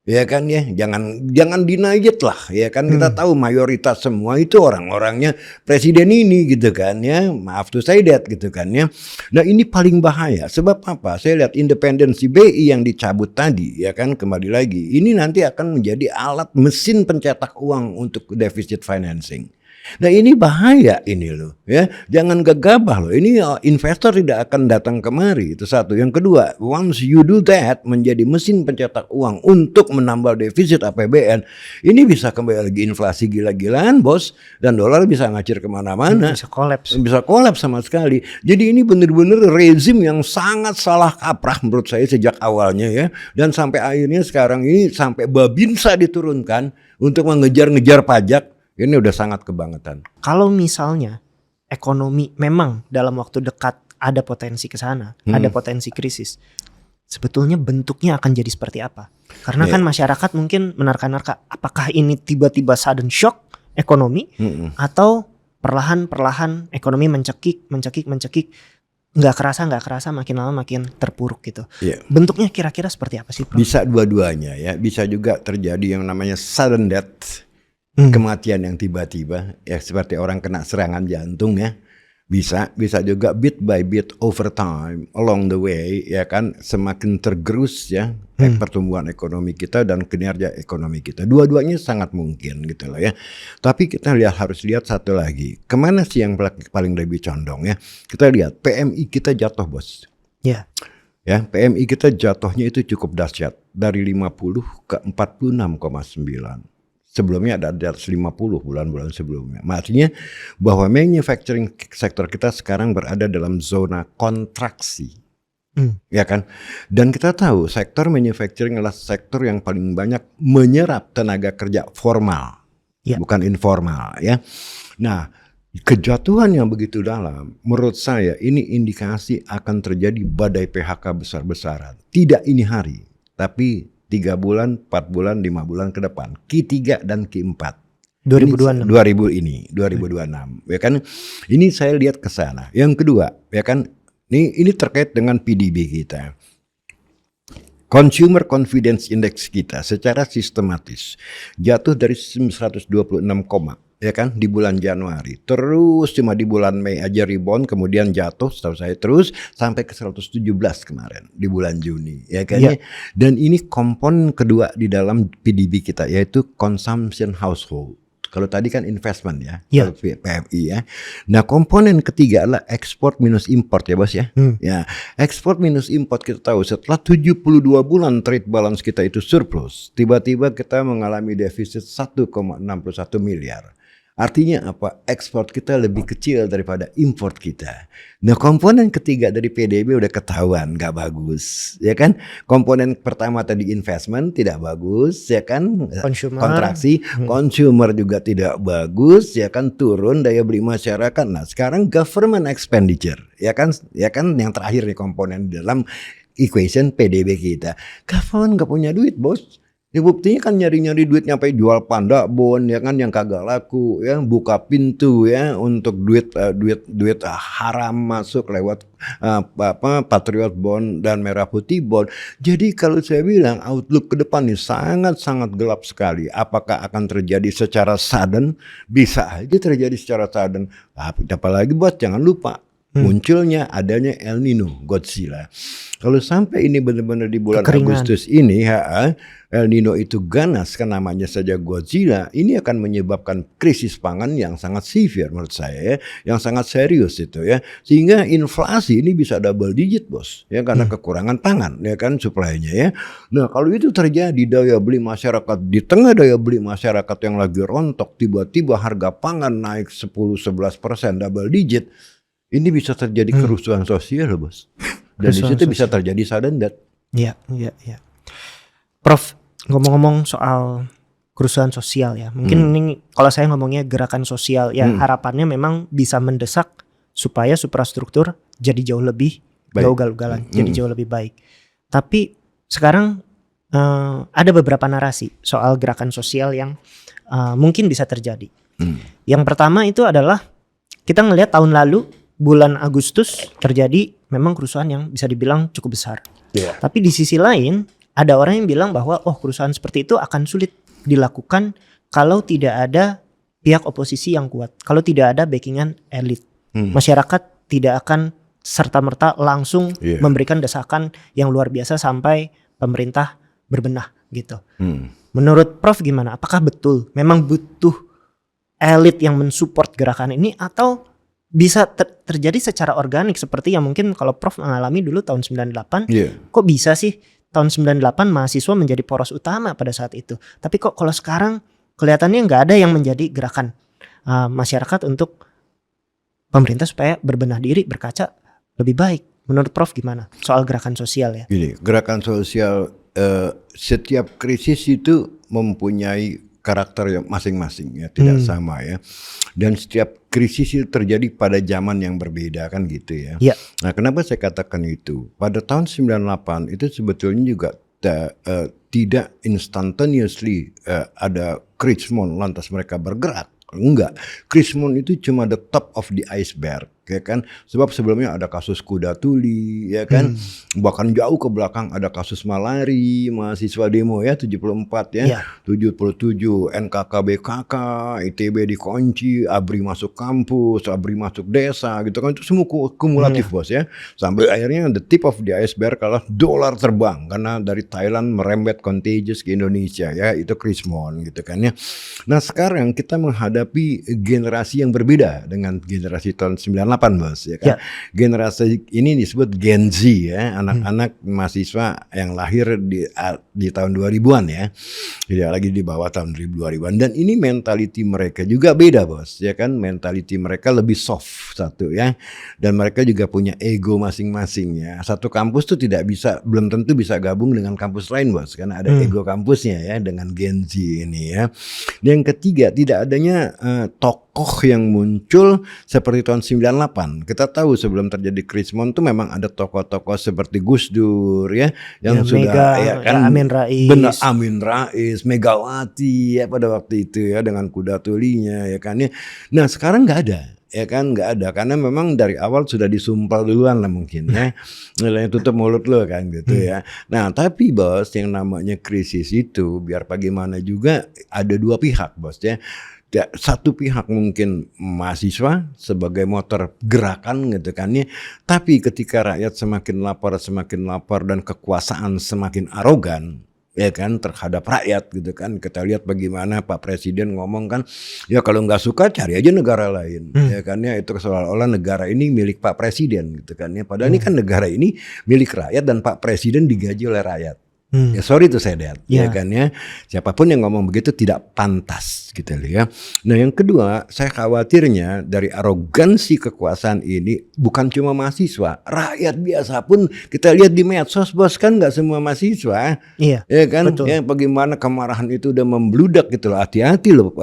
Ya kan ya, jangan deny it lah ya kan, kita tahu mayoritas semua itu orang-orangnya presiden ini gitu kan ya, maaf to say that gitu kan ya. Nah, ini paling bahaya sebab apa? Saya lihat independensi BI yang dicabut tadi ya kan, kembali lagi ini nanti akan menjadi alat mesin pencetak uang untuk deficit financing. Nah, ini bahaya ini loh ya. Jangan gegabah loh. Ini investor tidak akan datang kemari. Itu satu. Yang kedua, once you do that menjadi mesin pencetak uang untuk menambah defisit APBN, ini bisa kembali lagi inflasi gila-gilaan bos, dan dolar bisa ngacir kemana-mana. Bisa kolaps sama sekali. Jadi ini benar-benar rezim yang sangat salah kaprah menurut saya sejak awalnya ya. Dan sampai akhirnya sekarang ini sampai Babinsa diturunkan untuk mengejar-ngejar pajak. Ini udah sangat kebangetan. Kalau misalnya ekonomi memang dalam waktu dekat ada potensi ke sana, ada potensi krisis, sebetulnya bentuknya akan jadi seperti apa? Karena kan masyarakat mungkin menerka-nerka apakah ini tiba-tiba sudden shock ekonomi atau perlahan-perlahan ekonomi mencekik, nggak kerasa makin lama makin terpuruk gitu. Bentuknya kira-kira seperti apa sih, Prof? Bisa dua-duanya ya. Bisa juga terjadi yang namanya sudden death. Kematian yang tiba-tiba ya, seperti orang kena serangan jantung ya. Bisa juga bit by bit over time along the way, ya kan, semakin tergerus ya pertumbuhan ekonomi kita dan kinerja ekonomi kita. Dua-duanya sangat mungkin gitu loh ya. Tapi kita harus lihat satu lagi. Kemana sih yang paling lebih condong ya? Kita lihat PMI kita jatuh, Bos. Ya. Ya, PMI kita jatuhnya itu cukup dahsyat dari 50 ke 46,9. Sebelumnya ada di atas 50 bulan-bulan sebelumnya. Artinya bahwa manufacturing sektor kita sekarang berada dalam zona kontraksi. Ya kan? Dan kita tahu sektor manufacturing adalah sektor yang paling banyak menyerap tenaga kerja formal, bukan informal ya. Nah, kejatuhan yang begitu dalam, menurut saya ini indikasi akan terjadi badai PHK besar-besaran. Tidak ini hari, tapi 3 bulan, 4 bulan, 5 bulan ke depan. Q3 dan Q4. 2026. 2026. Ya kan? Ini saya lihat ke sana. Yang kedua, ya kan? Ini terkait dengan PDB kita. Consumer Confidence Index kita secara sistematis jatuh dari 126, ya kan, di bulan Januari, terus cuma di bulan Mei aja rebound, kemudian jatuh setahu saya terus sampai ke 117 kemarin di bulan Juni, ya kan. Dan ini komponen kedua di dalam PDB kita, yaitu consumption household. Kalau tadi kan investment ya, PMI ya. Nah, komponen ketiga adalah ekspor minus import ya, Bos ya. Ya, ekspor minus import kita tahu setelah 72 bulan trade balance kita itu surplus, tiba-tiba kita mengalami defisit 1,61 miliar. Artinya apa? Ekspor kita lebih kecil daripada import kita. Nah, komponen ketiga dari PDB udah ketahuan gak bagus, ya kan? Komponen pertama tadi investment tidak bagus, ya kan? Consumer. Kontraksi, consumer juga tidak bagus, ya kan? Turun daya beli masyarakat. Nah, sekarang government expenditure, ya kan? Ya kan yang terakhir nih komponen dalam equation PDB kita. Government gak punya duit, Bos. Ya, buktinya kan nyari-nyari duit nyampe jual panda bond, ya kan, yang kagak laku ya, buka pintu ya untuk duit haram masuk lewat Patriot Bond dan Merah Putih Bond. Jadi kalau saya bilang outlook ke depan ini sangat-sangat gelap sekali. Apakah akan terjadi secara sudden? Bisa aja terjadi secara sudden. Apalagi buat jangan lupa munculnya adanya El Nino, Godzilla. Kalau sampai ini benar-benar di bulan Agustus ini, El Nino itu ganas, kan namanya saja Godzilla, ini akan menyebabkan krisis pangan yang sangat severe menurut saya ya, yang sangat serius itu ya. Sehingga inflasi ini bisa double digit, Bos, ya, karena kekurangan pangan, ya kan, supply-nya ya. Nah, kalau itu terjadi, daya beli masyarakat, di tengah daya beli masyarakat yang lagi rontok, tiba-tiba harga pangan naik 10-11% double digit, ini bisa terjadi kerusuhan sosial, Bos. Dan di situ bisa terjadi sudden death. Iya. Prof, ngomong-ngomong soal kerusuhan sosial ya, mungkin ini kalau saya ngomongnya gerakan sosial ya, harapannya memang bisa mendesak supaya suprastruktur jadi jauh lebih gagal-galan, jadi jauh lebih baik. Tapi sekarang ada beberapa narasi soal gerakan sosial yang mungkin bisa terjadi. Yang pertama itu adalah kita ngelihat tahun lalu bulan Agustus terjadi memang kerusuhan yang bisa dibilang cukup besar. Tapi di sisi lain ada orang yang bilang bahwa kerusuhan seperti itu akan sulit dilakukan kalau tidak ada pihak oposisi yang kuat, kalau tidak ada backingan elit. Masyarakat tidak akan serta-merta langsung memberikan desakan yang luar biasa sampai pemerintah berbenah gitu. Menurut Prof gimana? Apakah betul memang butuh elit yang mensupport gerakan ini, atau bisa terjadi secara organik seperti yang mungkin kalau Prof mengalami dulu tahun 98? Kok bisa sih tahun 98 mahasiswa menjadi poros utama pada saat itu, tapi kok kalau sekarang kelihatannya nggak ada yang menjadi gerakan masyarakat untuk pemerintah supaya berbenah diri, berkaca lebih baik. Menurut Prof gimana soal gerakan sosial ya? Gini, gerakan sosial setiap krisis itu mempunyai karakter yang masing-masing ya, tidak sama ya. Dan setiap krisis itu terjadi pada zaman yang berbeda kan gitu ya. Nah, kenapa saya katakan itu? Pada tahun 98 itu sebetulnya juga tidak instantaneously ada Krismon lantas mereka bergerak. Enggak. Krismon itu cuma the top of the iceberg. ya kan. Sebab sebelumnya ada kasus kuda tuli, ya kan. Bahkan jauh ke belakang ada kasus malari, mahasiswa demo ya 74 ya, 77 NKKBKK, ITB dikunci, ABRI masuk kampus, ABRI masuk desa gitu kan, itu semua kumulatif bos ya. Sampai akhirnya the tip of the iceberg kalau dolar terbang karena dari Thailand merembet contagious ke Indonesia ya, itu Krismon gitu kan ya. Nah sekarang kita menghadapi generasi yang berbeda dengan generasi tahun 98 bos ya kan. Generasi ini disebut Gen Z ya, anak-anak mahasiswa yang lahir di tahun 2000-an ya, tidak lagi di bawah tahun 2000-an. Dan ini mentality mereka juga beda bos ya kan, mentality mereka lebih soft satu ya, dan mereka juga punya ego masing-masing ya. Satu kampus tuh belum tentu bisa gabung dengan kampus lain bos, karena ada ego kampusnya ya dengan Gen Z ini ya. Yang ketiga, tidak adanya tokoh yang muncul seperti tahun 98. Kita tahu sebelum terjadi Krismon tuh memang ada tokoh-tokoh seperti Gus Dur ya, yang sudah ya kan, Amin Rais. Benar, Amin Rais, Megawati ya pada waktu itu ya dengan kuda tulinya ya kan ya. Nah sekarang nggak ada. Ya kan nggak ada, karena memang dari awal sudah disumpal duluan lah mungkin ya, nilainya tutup mulut lo kan gitu ya. Nah tapi bos, yang namanya krisis itu biar bagaimana juga ada dua pihak bos ya. Satu pihak mungkin mahasiswa sebagai motor gerakan gitu kan ya, tapi ketika rakyat semakin lapar dan kekuasaan semakin arogan ya kan terhadap rakyat gitu kan, kita lihat bagaimana Pak Presiden ngomong kan, ya kalau nggak suka cari aja negara lain ya kan ya, itu seolah-olah negara ini milik Pak Presiden gitu kan ya, padahal ini kan negara ini milik rakyat dan Pak Presiden digaji oleh rakyat. Ya sorry to say that ya kan ya, siapapun yang ngomong begitu tidak pantas gitu loh ya. Nah yang kedua, saya khawatirnya dari arogansi kekuasaan ini bukan cuma mahasiswa, rakyat biasa pun kita lihat di medsos bos kan, nggak semua mahasiswa ya kan. Betul. Ya bagaimana kemarahan itu udah membludak gitu loh. Hati-hati loh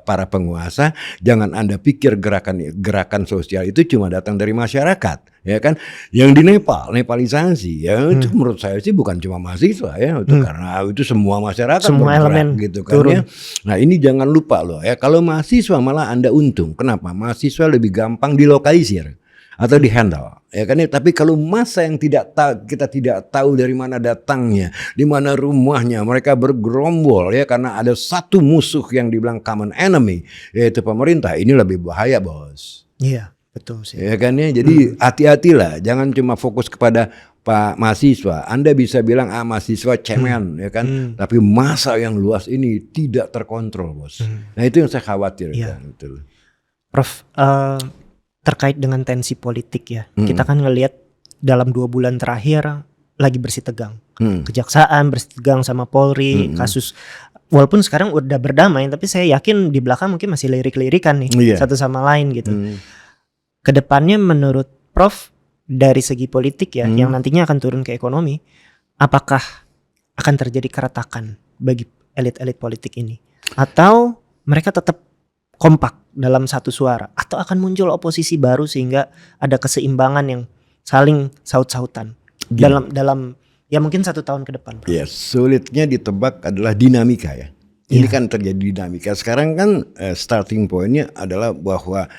para penguasa, jangan Anda pikir gerakan sosial itu cuma datang dari masyarakat ya kan. Yang di Nepalisasi ya itu menurut saya sih bukan cuma mahasiswa ya, itu karena itu semua masyarakat, semua elemen gitu kan ya. Nah ini jangan lupa loh ya, kalau mahasiswa malah Anda untung. Kenapa? Mahasiswa lebih gampang dilokalisir atau dihandle ya kan ya. Tapi kalau massa yang kita tidak tahu dari mana datangnya, di mana rumahnya, mereka bergerombol ya karena ada satu musuh yang dibilang common enemy, yaitu pemerintah, ini lebih bahaya bos. Iya betul sih ya kan ya. Jadi hati-hatilah, jangan cuma fokus kepada Pak mahasiswa. Anda bisa bilang mahasiswa cemen ya kan, tapi massa yang luas ini tidak terkontrol bos. Nah itu yang saya khawatir kan, gitu. Prof, terkait dengan tensi politik ya, kita kan ngelihat dalam 2 bulan terakhir lagi bersih tegang, kejaksaan bersih tegang sama Polri, kasus walaupun sekarang udah berdamai, tapi saya yakin di belakang mungkin masih lirik-lirikan nih satu sama lain gitu. Kedepannya menurut Prof dari segi politik ya, yang nantinya akan turun ke ekonomi, apakah akan terjadi keretakan bagi elit-elit politik ini, atau mereka tetap kompak dalam satu suara, atau akan muncul oposisi baru sehingga ada keseimbangan yang saling saut-sautan dalam ya mungkin 1 tahun ke depan? Ya sulitnya ditebak adalah dinamika ya. Ini kan terjadi dinamika. Sekarang kan starting pointnya adalah bahwa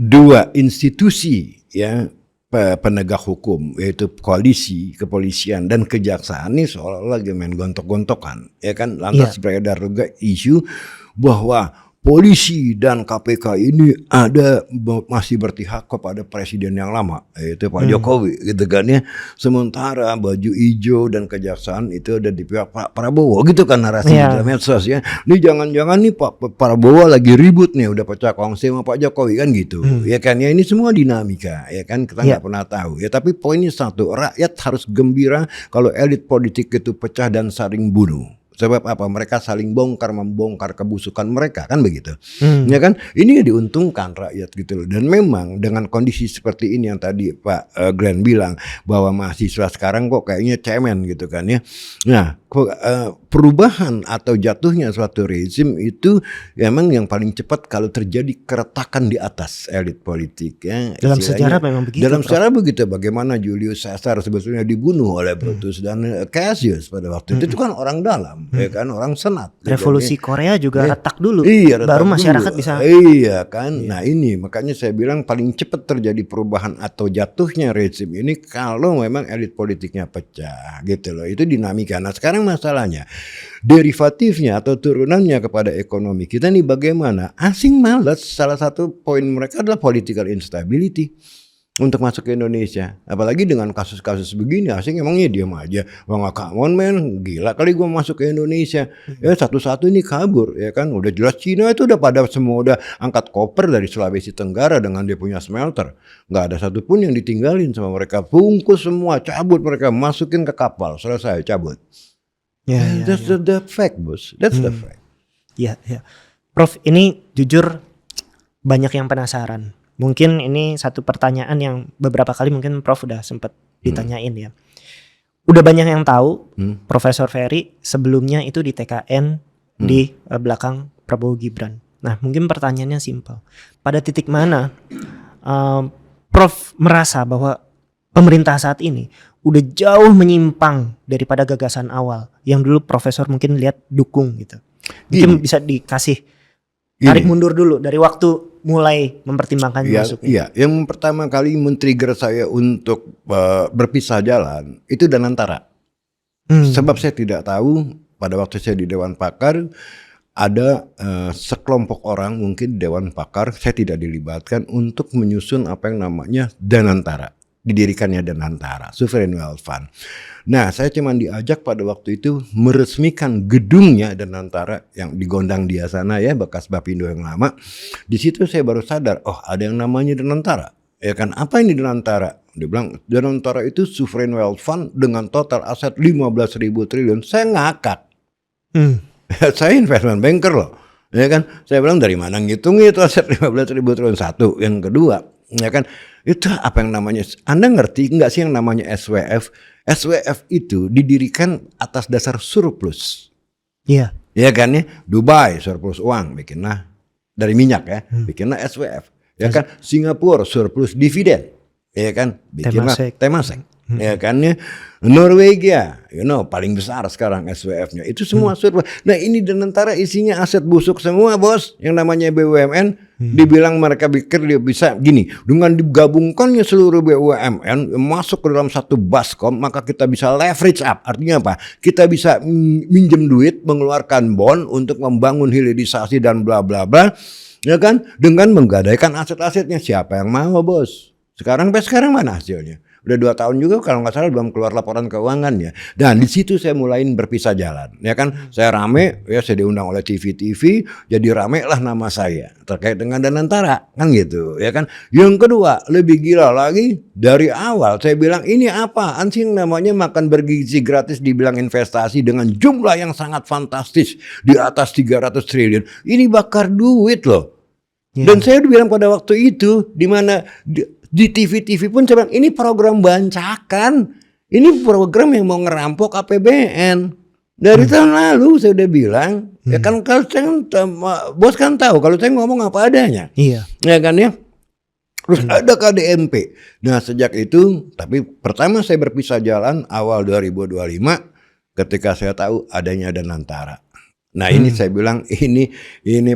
dua institusi ya penegak hukum, yaitu koalisi, kepolisian dan kejaksaan, ini seolah-olah lagi main gontok-gontokan ya kan. Lantas beredar juga isu bahwa polisi dan KPK ini masih berpihak kepada presiden yang lama, yaitu Pak Jokowi gitu kan ya. Sementara baju hijau dan kejaksaan itu ada di pihak Pak Prabowo gitu kan narasi di medsos ya. Ini jangan-jangan nih Pak Prabowo lagi ribut nih, udah pecah kongsi sama Pak Jokowi kan gitu. Ya kan ya, ini semua dinamika ya kan, kita nggak pernah tahu ya. Tapi poinnya satu, rakyat harus gembira kalau elit politik itu pecah dan saling bunuh. Sebab apa? Mereka saling membongkar kebusukan mereka kan begitu. Ya kan? Ini diuntungkan rakyat gitu loh. Dan memang dengan kondisi seperti ini yang tadi Pak Glenn bilang bahwa mahasiswa sekarang kok kayaknya cemen gitu kan ya. Nah, perubahan atau jatuhnya suatu rezim itu memang yang paling cepat kalau terjadi keretakan di atas elit politik ya. Dalam sejarah memang begitu. Dalam sejarah begitu. Bagaimana Julius Caesar sebetulnya dibunuh oleh Brutus dan Cassius pada waktu itu kan orang dalam awam, ya kan, orang senat. Revolusi Korea juga retak dulu, Iya, baru retak masyarakat dulu. bisa. Iya kan, nah ini makanya saya bilang paling cepat terjadi perubahan atau jatuhnya rezim ini kalau memang elit politiknya pecah, gitu loh. Itu dinamika. Nah sekarang masalahnya derivatifnya atau turunannya kepada ekonomi kita nih bagaimana? Asing malas. Salah satu poin mereka adalah political instability untuk masuk ke Indonesia. Apalagi dengan kasus-kasus begini, asing emangnya diam aja. Wah, come on man, gila kali gua masuk ke Indonesia. Ya satu-satu ini kabur, ya kan. Udah jelas Cina itu udah pada semua udah angkat koper dari Sulawesi Tenggara dengan dia punya smelter. Nggak ada satupun yang ditinggalin sama mereka. Bungkus semua, cabut mereka, masukin ke kapal, selesai, cabut. That's the fact, bos. That's the fact. Ya. Prof, ini jujur banyak yang penasaran. Mungkin ini satu pertanyaan yang beberapa kali mungkin Prof udah sempat ditanyain ya. Udah banyak yang tahu Profesor Ferry sebelumnya itu di TKN di belakang Prabowo Gibran. Nah mungkin pertanyaannya simpel. Pada titik mana Prof merasa bahwa pemerintah saat ini udah jauh menyimpang daripada gagasan awal yang dulu Profesor mungkin lihat dukung gitu. Mungkin bisa dikasih tarik mundur dulu dari waktu mulai mempertimbangkan masuknya. Iya, yang pertama kali men-trigger saya untuk berpisah jalan itu Danantara. Sebab saya tidak tahu pada waktu saya di Dewan Pakar ada sekelompok orang mungkin Dewan Pakar, saya tidak dilibatkan untuk menyusun apa yang namanya Danantara. Didirikannya Danantara, Sovereign Wealth Fund. Nah, saya cuma diajak pada waktu itu meresmikan gedungnya Danantara yang di Gondang Dia sana ya, bekas Bapindo yang lama. Di situ saya baru sadar, oh ada yang namanya Danantara. Ya kan, apa ini Danantara? Dia bilang Danantara itu Sovereign Wealth Fund dengan total aset 15.000 triliun. Saya ngakak. Saya investment banker loh. Ya kan, saya bilang dari mana ngitung itu aset 15.000 triliun? Satu, yang kedua, ya kan, itu apa yang namanya, Anda ngerti nggak sih yang namanya SWF? SWF itu didirikan atas dasar surplus. Iya. Ya kan ya, Dubai surplus uang, bikinlah dari minyak ya, bikinlah SWF. Ya kan, Singapura surplus dividen. Ya kan, bikinlah Temasek. Ya kan ya, Norwegia, paling besar sekarang SWF-nya. Itu semua surplus. Nah ini Danantara isinya aset busuk semua bos. Yang namanya BUMN, dibilang mereka pikir dia bisa gini. Dengan digabungkannya seluruh BUMN masuk ke dalam satu baskom, maka kita bisa leverage up. Artinya apa? Kita bisa minjem duit, mengeluarkan bond untuk membangun hilirisasi dan bla bla bla. Ya kan? Dengan menggadaikan aset-asetnya. Siapa yang mau bos? Sekarang mana hasilnya? Udah 2 tahun juga kalau nggak salah belum keluar laporan keuangannya. Dan di situ saya mulain berpisah jalan. Ya kan, saya rame, ya saya diundang oleh TV, jadi rame lah nama saya terkait dengan Danantara, kan gitu. Ya kan. Yang kedua, lebih gila lagi dari awal saya bilang ini apaan sih namanya makan bergizi gratis dibilang investasi dengan jumlah yang sangat fantastis di atas 300 triliun. Ini bakar duit loh. Dan saya bilang pada waktu itu di mana di TV pun saya bilang ini program bancakan, ini program yang mau ngerampok APBN. Dari tahun lalu saya udah bilang, ya kan kalau saya bos kan tahu kalau saya ngomong apa adanya. Iya. Ya kan ya. Terus ada KDMP. Nah sejak itu, tapi pertama saya berpisah jalan awal 2025 ketika saya tahu adanya Danantara. Nah ini saya bilang ini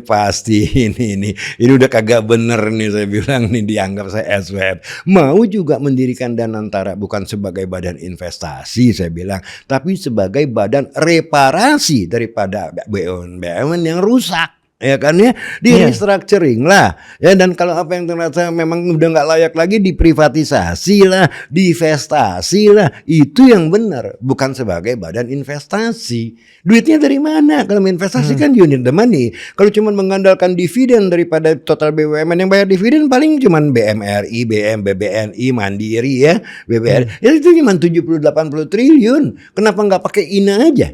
pasti ini udah kagak bener nih saya bilang nih dianggap saya SWF. Mau juga mendirikan Danantara bukan sebagai badan investasi saya bilang, tapi sebagai badan reparasi daripada BUMN yang rusak. Ya kan ya, di restructuring lah ya, dan kalau apa yang ternyata memang udah nggak layak lagi diprivatisasi lah, divestasi lah, itu yang benar, bukan sebagai badan investasi. Duitnya dari mana? Kalau investasi kan you need the money. Kalau cuma mengandalkan dividen daripada total BUMN yang bayar dividen paling cuma BMRI, BBNI, Mandiri ya, BBRI, ya itu cuma 70-80 triliun. Kenapa nggak pakai INA aja?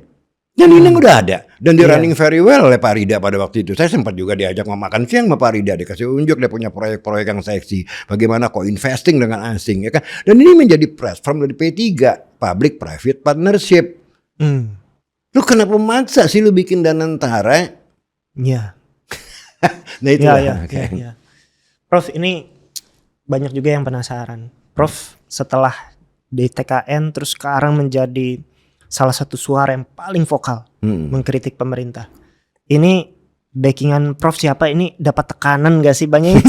Dan ini udah ada dan di running very well oleh Pak Rida pada waktu itu. Saya sempat juga diajak mau makan siang sama Pak Rida, dikasih unjuk dia punya proyek-proyek yang seksi. Bagaimana co-investing dengan asing ya kan. Dan ini menjadi platform dari P3, Public Private Partnership. Lu kenapa maksa sih lu bikin Danantara? Iya. Nah itu ya. Prof, ini banyak juga yang penasaran. Prof setelah di TKN terus sekarang menjadi salah satu suara yang paling vokal mengkritik pemerintah. Ini backingan Prof siapa ini, dapat tekanan gak sih banyak?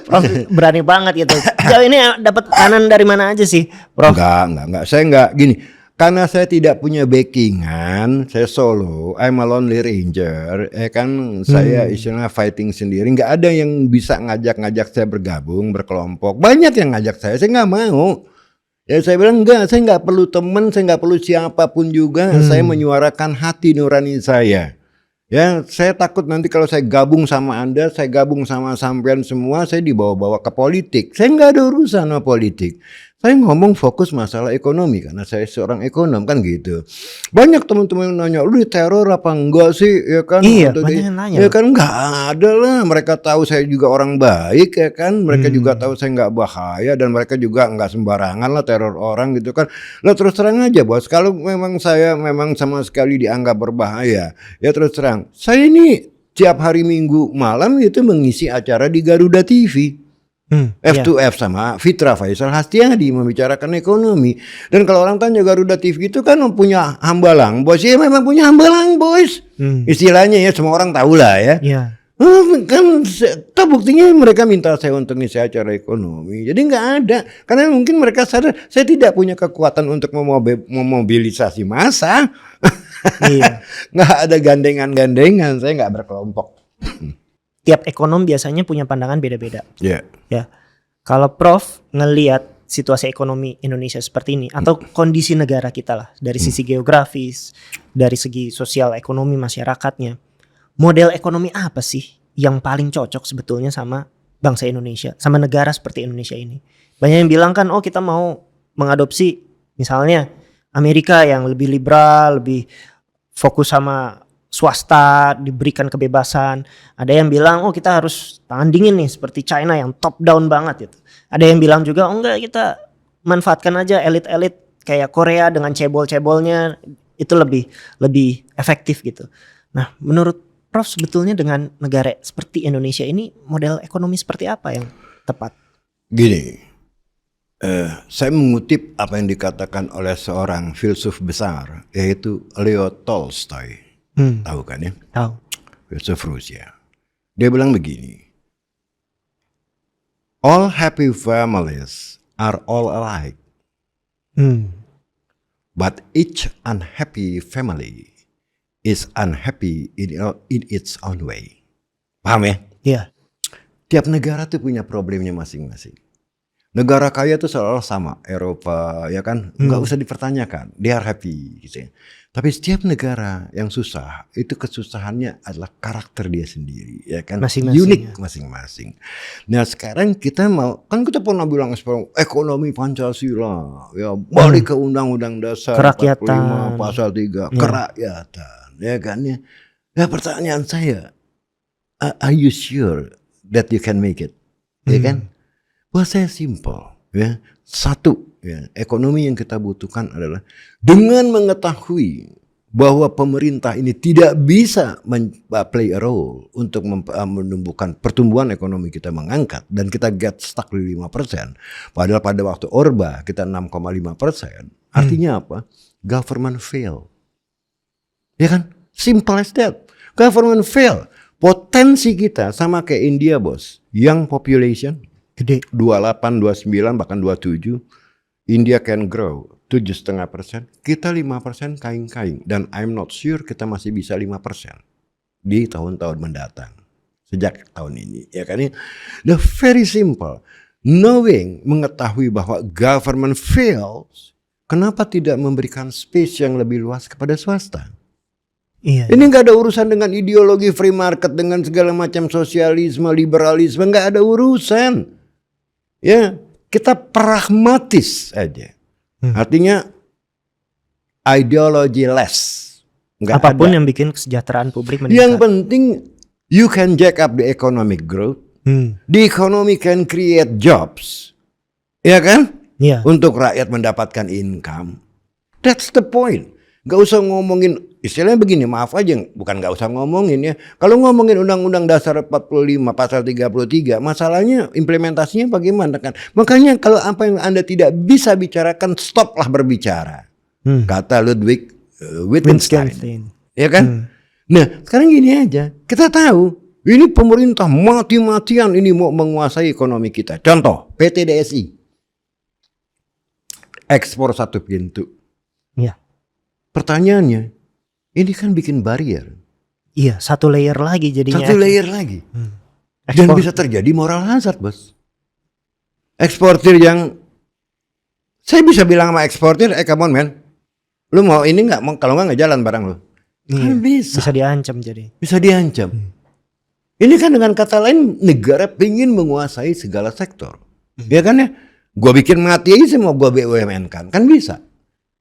Prof berani banget gitu. Jauh ini dapat tekanan dari mana aja sih, Prof? Enggak. Saya enggak gini. Karena saya tidak punya backingan, saya solo, I'm a lonely ranger, kan saya istilahnya fighting sendiri. Nggak ada yang bisa ngajak saya bergabung, berkelompok. Banyak yang ngajak saya nggak mau. Ya saya bilang enggak, saya nggak perlu teman, saya nggak perlu siapapun juga. Saya menyuarakan hati nurani saya. Ya, saya takut nanti kalau saya gabung sama Anda, saya gabung sama sampean semua, saya dibawa-bawa ke politik. Saya nggak ada urusan sama politik. Saya ngomong fokus masalah ekonomi karena saya seorang ekonom kan gitu. Banyak teman-teman yang nanya, lu diteror apa enggak sih? Ya kan? Iya, banyak yang nanya. Ya kan enggak ada lah. Mereka tahu saya juga orang baik ya kan. Mereka juga tahu saya enggak bahaya dan mereka juga enggak sembarangan lah teror orang gitu kan. Lah terus terang aja bos, kalau memang saya memang sama sekali dianggap berbahaya, ya terus terang. Saya ini tiap hari Minggu malam itu mengisi acara di Garuda TV. F2F sama Fitra Faisal Hastiadi membicarakan ekonomi. Dan kalau orang tanya Garuda TV itu kan punya hambalang bos, ya memang punya hambalang bos. Istilahnya ya semua orang tahu lah ya. Kan buktinya mereka minta saya untuk ngisi acara ekonomi. Jadi nggak ada, karena mungkin mereka sadar saya tidak punya kekuatan untuk memobilisasi massa. Nggak ada gandengan-gandengan, saya nggak berkelompok. Tiap ekonom biasanya punya pandangan beda-beda. Ya. Kalau Prof ngelihat situasi ekonomi Indonesia seperti ini atau kondisi negara kita lah dari sisi geografis, dari segi sosial ekonomi masyarakatnya, model ekonomi apa sih yang paling cocok sebetulnya sama bangsa Indonesia, sama negara seperti Indonesia ini? Banyak yang bilang kan, oh kita mau mengadopsi misalnya Amerika yang lebih liberal, lebih fokus sama swasta, diberikan kebebasan. Ada yang bilang, oh kita harus tangan dingin nih seperti China yang top down banget gitu. Ada yang bilang juga, oh enggak, kita manfaatkan aja elit-elit kayak Korea dengan cebol-cebolnya, itu lebih efektif gitu. Nah, menurut Prof sebetulnya dengan negara seperti Indonesia ini model ekonomi seperti apa yang tepat? Gini, saya mengutip apa yang dikatakan oleh seorang filsuf besar, yaitu Leo Tolstoy. Tahu kan ya? Tahu. Filsuf Rusia. Dia bilang begini, all happy families are all alike, but each unhappy family is unhappy in its own way. Paham ya? Iya. Tiap negara tuh punya problemnya masing-masing. Negara kaya tuh seolah-olah sama, Eropa ya kan, nggak usah dipertanyakan, they are happy gitu ya. Tapi setiap negara yang susah, itu kesusahannya adalah karakter dia sendiri, ya kan, unik masing-masing. Nah sekarang kita mau, kan kita pernah bilang ekonomi Pancasila, ya balik ke Undang-Undang Dasar kerakyatan, 45 pasal 3, kerakyatan, ya kan ya. Nah pertanyaan saya, are you sure that you can make it, ya kan? Buat saya simple, ya. Satu, ya, ekonomi yang kita butuhkan adalah dengan mengetahui bahwa pemerintah ini tidak bisa play a role untuk menumbuhkan pertumbuhan ekonomi kita mengangkat dan kita get stuck di 5%. Padahal pada waktu Orba kita 6,5%. Artinya apa? Government fail. Ya kan? Simple as that. Government fail. Potensi kita sama kayak India bos. Young population. Gede. 28, 29 bahkan 27. India can grow 7,5%. Kita 5% kain-kain. Dan I'm not sure kita masih bisa 5% di tahun-tahun mendatang. Sejak tahun ini. Ya kan? The very simple. Knowing, mengetahui bahwa government fails. Kenapa tidak memberikan space yang lebih luas kepada swasta? Iya. Ini nggak ada urusan dengan ideologi free market, dengan segala macam sosialisme, liberalisme. Nggak ada urusan. Ya, kita pragmatis aja. Artinya ideology less. Nggak apapun ada. Yang bikin kesejahteraan publik meningkat. Yang penting you can jack up the economic growth. The economy can create jobs. Ya kan? Yeah. Untuk rakyat mendapatkan income. That's the point. Gak usah ngomongin, istilahnya begini, maaf aja, bukan gak usah ngomongin ya. Kalau ngomongin Undang-Undang Dasar 45 pasal 33, masalahnya implementasinya bagaimana kan. Makanya kalau apa yang Anda tidak bisa bicarakan, stoplah berbicara. Kata Ludwig Wittgenstein. Ya kan? Nah, sekarang gini aja. Kita tahu ini pemerintah mati-matian ini mau menguasai ekonomi kita. Contoh, PT DSI. Ekspor satu pintu. Iya. Pertanyaannya, ini kan bikin barrier. Iya, satu layer lagi jadinya. Satu layer lagi. Dan bisa terjadi moral hazard, Bos. Eksportir yang saya bisa bilang sama eksportir, come on man, lu mau ini nggak? Kalau nggak jalan barang lu. Kan bisa diancam jadi. Bisa diancam. Ini kan dengan kata lain negara pengen menguasai segala sektor. Ya kan ya? Gua bikin mati aja mau gua BUMN kan bisa.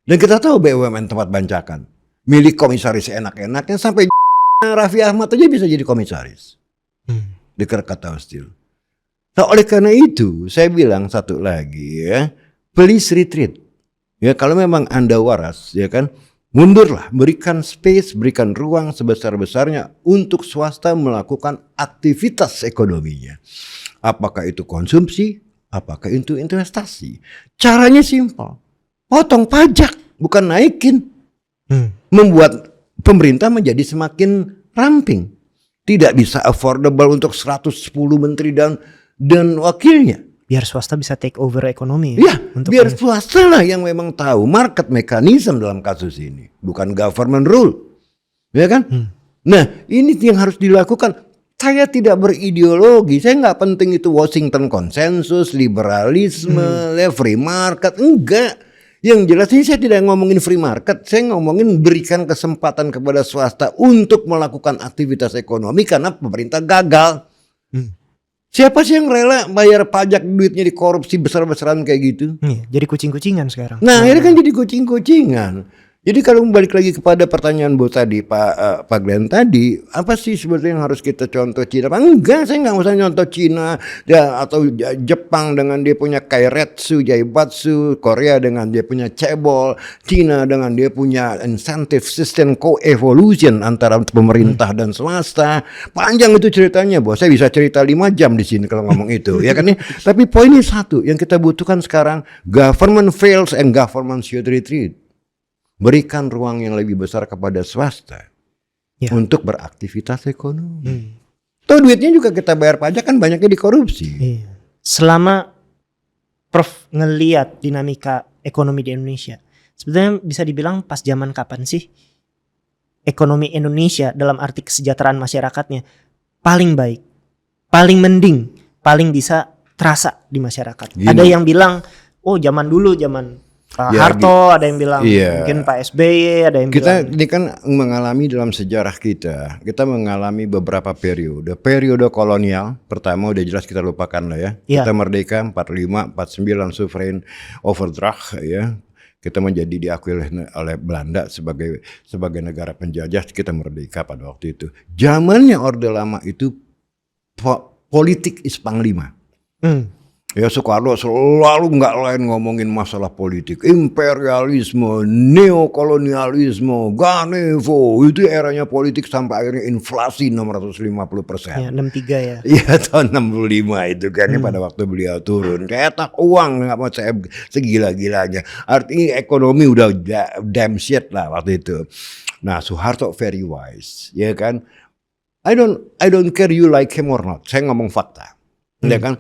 Dan kita tahu BUMN tempat bancakan. Milik komisaris enak-enaknya sampai Raffi Ahmad aja bisa jadi komisaris. Di Krakatau Steel. Nah, oleh karena itu saya bilang satu lagi ya, please retreat. Ya kalau memang Anda waras ya kan, mundurlah, berikan space, berikan ruang sebesar-besarnya untuk swasta melakukan aktivitas ekonominya. Apakah itu konsumsi, apakah itu investasi. Caranya simpel. Potong pajak, bukan naikin. Membuat pemerintah menjadi semakin ramping. Tidak bisa affordable untuk 110 menteri dan wakilnya. Biar swasta bisa take over ekonomi. Ya, biar swasta lah yang memang tahu market mechanism dalam kasus ini, bukan government rule, ya kan? Nah, ini yang harus dilakukan. Saya tidak berideologi, saya nggak penting itu Washington Consensus, liberalisme, free market, enggak. Yang jelas ini saya tidak ngomongin free market, saya ngomongin berikan kesempatan kepada swasta untuk melakukan aktivitas ekonomi karena pemerintah gagal. Siapa sih yang rela bayar pajak duitnya dikorupsi besar-besaran kayak gitu? Jadi kucing-kucingan sekarang. Nah, ini kan jadi kucing-kucingan. Jadi kalau balik lagi kepada pertanyaan Bu tadi, Pak Glenn tadi, apa sih sebetulnya yang harus kita contoh Cina? Enggak, saya nggak usah nyontoh Cina ya, atau Jepang dengan dia punya Kairetsu, Jaibatsu, Korea dengan dia punya Cebol, Cina dengan dia punya incentive system co-evolution antara pemerintah dan swasta. Panjang itu ceritanya, Bos. Saya bisa cerita 5 jam di sini kalau ngomong itu, ya kan nih. Tapi poinnya satu, yang kita butuhkan sekarang, government fails and government should retreat. Berikan ruang yang lebih besar kepada swasta untuk beraktivitas ekonomi. Tuh duitnya juga kita bayar pajak kan banyaknya dikorupsi. Selama Prof ngeliat dinamika ekonomi di Indonesia, sebetulnya bisa dibilang pas zaman kapan sih ekonomi Indonesia dalam arti kesejahteraan masyarakatnya paling baik, paling mending, paling bisa terasa di masyarakat. Ada yang bilang, oh zaman dulu, zaman Pak Harto, ada yang bilang mungkin Pak SBY, ada yang kita bilang. Ini kan mengalami dalam sejarah kita mengalami beberapa periode. Periode kolonial, pertama udah jelas kita lupakan lah ya. Kita merdeka 45, 49 sovereign overdraft ya. Kita menjadi diakui oleh Belanda sebagai negara penjajah, kita merdeka pada waktu itu. Zamannya Orde Lama itu politik is panglima. Ya Soekarno selalu nggak lain ngomongin masalah politik, imperialisme, neokolonialisme, Ganevo, itu eranya politik sampai akhirnya inflasi 650%. Ya, 63 ya. Iya tahun 65 itu kan pada waktu beliau turun, cetak uang nggak mau segila-gilanya. Artinya ekonomi udah damn shit lah waktu itu. Nah Soeharto very wise, ya kan. I don't care you like him or not. Saya ngomong fakta, ya kan.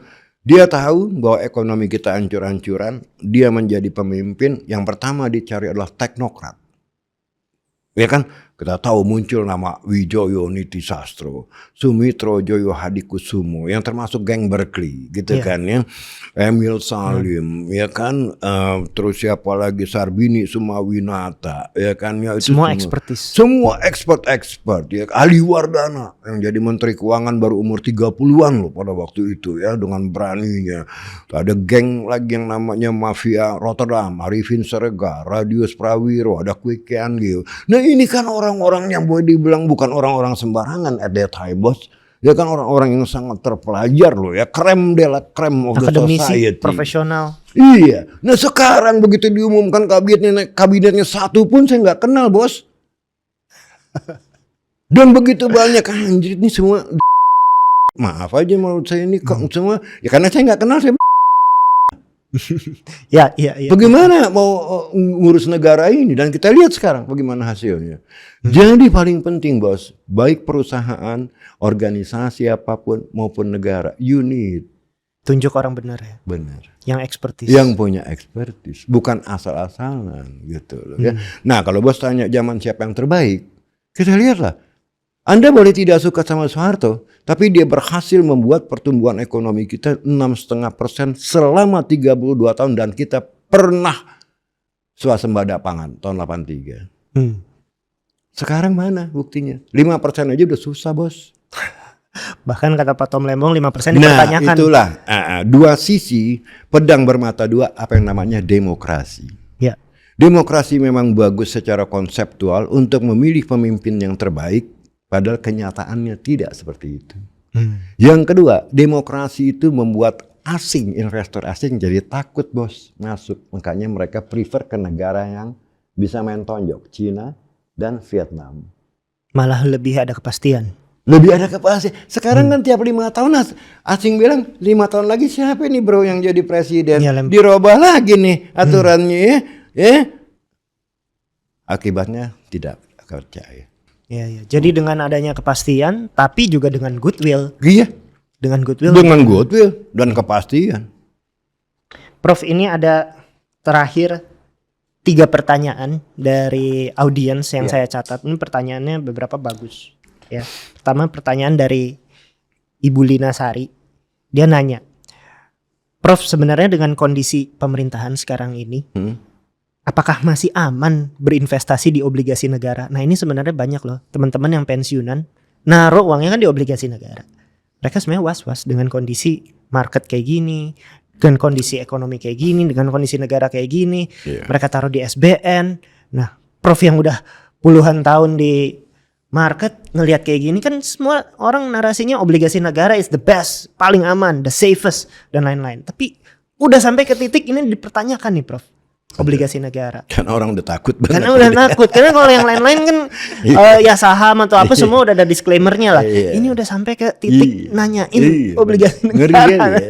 Dia tahu bahwa ekonomi kita hancur-hancuran. Dia menjadi pemimpin. Yang pertama dicari adalah teknokrat. Ya kan? Kita tahu muncul nama Wijoyo Nitisastro, Sumitro Joyo Hadikusumo, yang termasuk geng Berkeley, gitu kan ya. Emil Salim, ya kan. Terus siapa lagi, Sarbini Sumawinata, ya kan. Ya, itu semua expertise. Semua expert. Ya. Ali Wardana yang jadi Menteri Keuangan baru umur 30-an loh pada waktu itu ya, dengan beraninya. Ada geng lagi yang namanya Mafia Rotterdam, Arifin Serega, Radius Prawiro, ada Quick gitu. Nah ini kan orang-orang yang boleh dibilang bukan orang-orang sembarangan at that time, Bos. Ya kan orang-orang yang sangat terpelajar loh ya, krem de la krem of the society. Profesional. Iya. Nah sekarang begitu diumumkan kabinetnya satu pun saya nggak kenal, Bos. Dan begitu banyak anjir ini semua. Maaf aja menurut saya ini kok semua. Ya karena saya nggak kenal saya. Ya, iya, iya. Bagaimana mau ngurus negara ini? Dan kita lihat sekarang bagaimana hasilnya. Jadi paling penting bos, baik perusahaan, organisasi apapun maupun negara, you need Tunjuk orang benar ya, benar yang ekspertis. yang punya ekspertis, bukan asal-asalan gitu loh ya. Nah kalau bos tanya zaman siapa yang terbaik, kita lihatlah. Anda boleh tidak suka sama Soeharto, tapi dia berhasil membuat pertumbuhan ekonomi kita 6,5% selama 32 tahun dan kita pernah swasembada pangan tahun 83. Sekarang mana buktinya? 5% aja udah susah bos. Bahkan kata Pak Tom Lembong 5% Nah dipertanyakan. itulah dua sisi pedang bermata dua apa yang namanya demokrasi. Ya. Demokrasi memang bagus secara konseptual untuk memilih pemimpin yang terbaik. Padahal kenyataannya tidak seperti itu. Yang kedua, demokrasi itu membuat investor asing jadi takut bos masuk. Makanya mereka prefer ke negara yang bisa main tonjok, Cina dan Vietnam. Malah lebih ada kepastian. Lebih ada kepastian. Sekarang kan tiap 5 tahun asing bilang 5 tahun lagi siapa nih bro yang jadi presiden. Ya, dirubah lagi nih aturannya ya. Akibatnya tidak percaya. Ya, ya. Jadi dengan adanya kepastian, tapi juga dengan goodwill. Iya. Dengan goodwill. Dengan goodwill dan kepastian. Prof, ini ada terakhir 3 pertanyaan dari audiens yang saya catat. Ini pertanyaannya beberapa bagus. Ya, pertama pertanyaan dari Ibu Lina Sari. Dia nanya, Prof, sebenarnya dengan kondisi pemerintahan sekarang ini, apakah masih aman berinvestasi di obligasi negara? Nah ini sebenarnya banyak loh teman-teman yang pensiunan naruh uangnya kan di obligasi negara. Mereka sebenarnya was-was dengan kondisi market kayak gini, dengan kondisi ekonomi kayak gini, dengan kondisi negara kayak gini. Mereka taruh di SBN. Nah Prof yang udah puluhan tahun di market ngelihat kayak gini kan semua orang narasinya obligasi negara is the best, paling aman, the safest dan lain-lain. Tapi udah sampai ke titik ini dipertanyakan nih Prof. Obligasi negara. Karena orang udah takut banget. Karena udah takut. Karena kalau yang lain-lain kan ya saham atau apa semua udah ada disclaimernya lah. Ini udah sampai ke titik nanyain obligasi negara.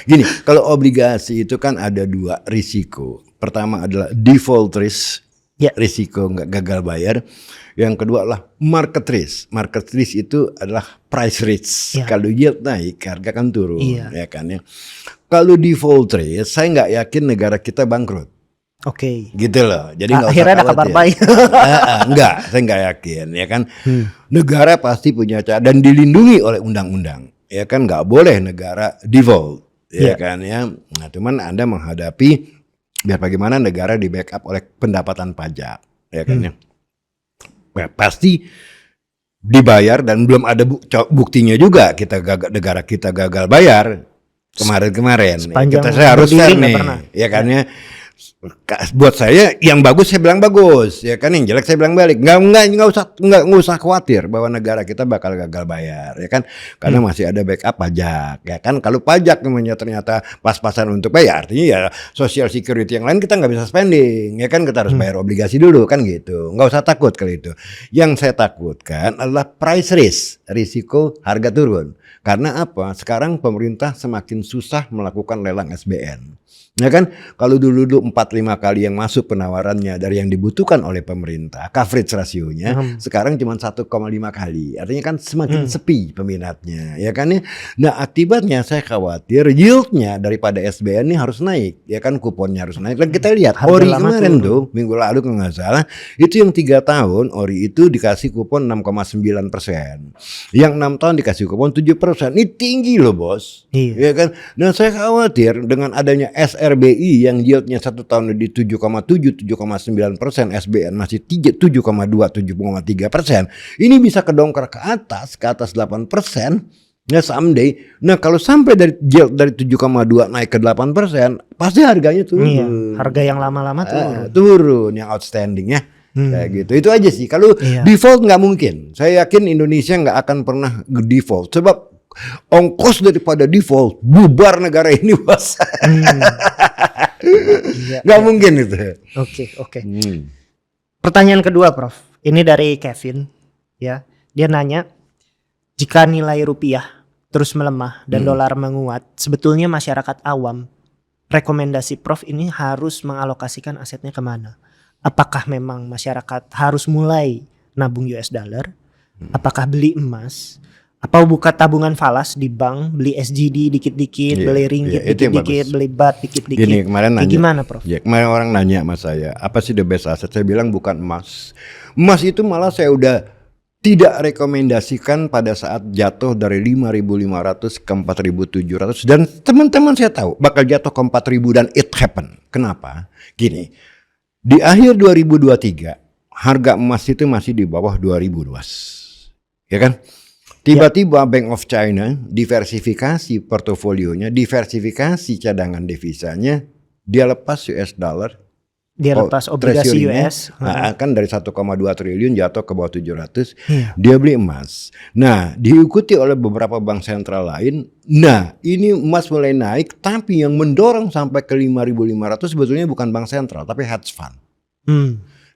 Gini, kalau obligasi itu kan ada 2 risiko. Pertama adalah default risk, risiko nggak gagal bayar. Yang kedua adalah market risk. Market risk itu adalah price risk. Kalau yield naik, harga kan turun, ya kan ya. Kalau default risk, saya nggak yakin negara kita bangkrut. Oke. Gitu loh. Jadi nggak usah akhirnya ada kabar baik. Enggak, saya nggak yakin, ya kan. Negara pasti punya cara dan dilindungi oleh undang-undang, ya kan. Nggak boleh negara default, ya kan ya. Nah, cuman Anda menghadapi biar bagaimana negara di backup oleh pendapatan pajak, ya kan ya. Nah, pasti dibayar dan belum ada buktinya juga negara kita gagal bayar kemarin-kemarin. Sepanjang Kita harus fair nih, pernah. ya kan ya. Buat saya yang bagus saya bilang bagus, ya kan, yang jelek saya bilang balik. Nggak usah khawatir bahwa negara kita bakal gagal bayar, ya kan, karena masih ada backup pajak, ya kan. Kalau pajak namanya ternyata pas-pasan untuk bayar, artinya ya social security yang lain kita nggak bisa spending, ya kan, kita harus bayar obligasi dulu kan gitu. Nggak usah takut kalau itu. Yang saya takutkan adalah price risk, risiko harga turun. Karena apa? Sekarang pemerintah semakin susah melakukan lelang SBN. Ya kan, kalau dulu 4-5 kali yang masuk penawarannya dari yang dibutuhkan oleh pemerintah, coverage rasionya sekarang cuma 1,5 kali. Artinya kan semakin sepi peminatnya, ya kan ya. Nah, akibatnya saya khawatir yieldnya daripada SBN ini harus naik, ya kan, kuponnya harus naik. Dan kita lihat Ori kemarin tuh, minggu lalu kalau nggak salah, itu yang 3 tahun Ori itu dikasih kupon 6,9%. Yang 6 tahun dikasih kupon 7%. Ini tinggi loh bos, ya kan. Nah, saya khawatir dengan adanya RBI yang yieldnya 1 tahun di 7,7-7,9%, SBN masih 7,2-7,3%. Ini bisa kedongkrak ke atas 8%. Ya someday. Nah kalau sampai dari yield dari 7,2 naik ke 8%, pasti harganya turun. Iya, harga yang lama-lama turun yang outstanding ya. Kayak gitu. Itu aja sih. Kalau default nggak mungkin. Saya yakin Indonesia nggak akan pernah default. Sebab ongkos daripada default bubar negara ini bos. Gak mungkin itu. Oke. Pertanyaan kedua Prof. Ini dari Kevin, ya. Dia nanya, jika nilai rupiah terus melemah dan dolar menguat, sebetulnya masyarakat awam rekomendasi Prof ini harus mengalokasikan asetnya kemana? Apakah memang masyarakat harus mulai nabung US dollar? Apakah beli emas? Apa buka tabungan falas di bank, beli SGD dikit-dikit, Iya, beli ringgit iya, itu yang dikit-dikit, bagus. beli baht dikit-dikit? Gini, kemarin Kayak nanya. gimana Prof? Ya, kemarin orang nanya sama saya, apa sih the best asset? Saya bilang bukan emas. Emas itu malah saya udah tidak rekomendasikan pada saat jatuh dari 5.500 ke 4.700, dan teman-teman saya tahu bakal jatuh ke 4.000 dan it happen. Kenapa? Gini, di akhir 2023 harga emas itu masih di bawah 2.000 luas. Ya kan? Tiba-tiba Bank of China diversifikasi portofolionya, diversifikasi cadangan devisanya, dia lepas US dollar. Dia lepas obligasi treasury-nya, US. kan dari 1,2 triliun jatuh ke bawah 700. Iya. Dia beli emas. Nah, diikuti oleh beberapa bank sentral lain. Nah, ini emas mulai naik, tapi yang mendorong sampai ke 5.500 sebetulnya bukan bank sentral, tapi hedge fund.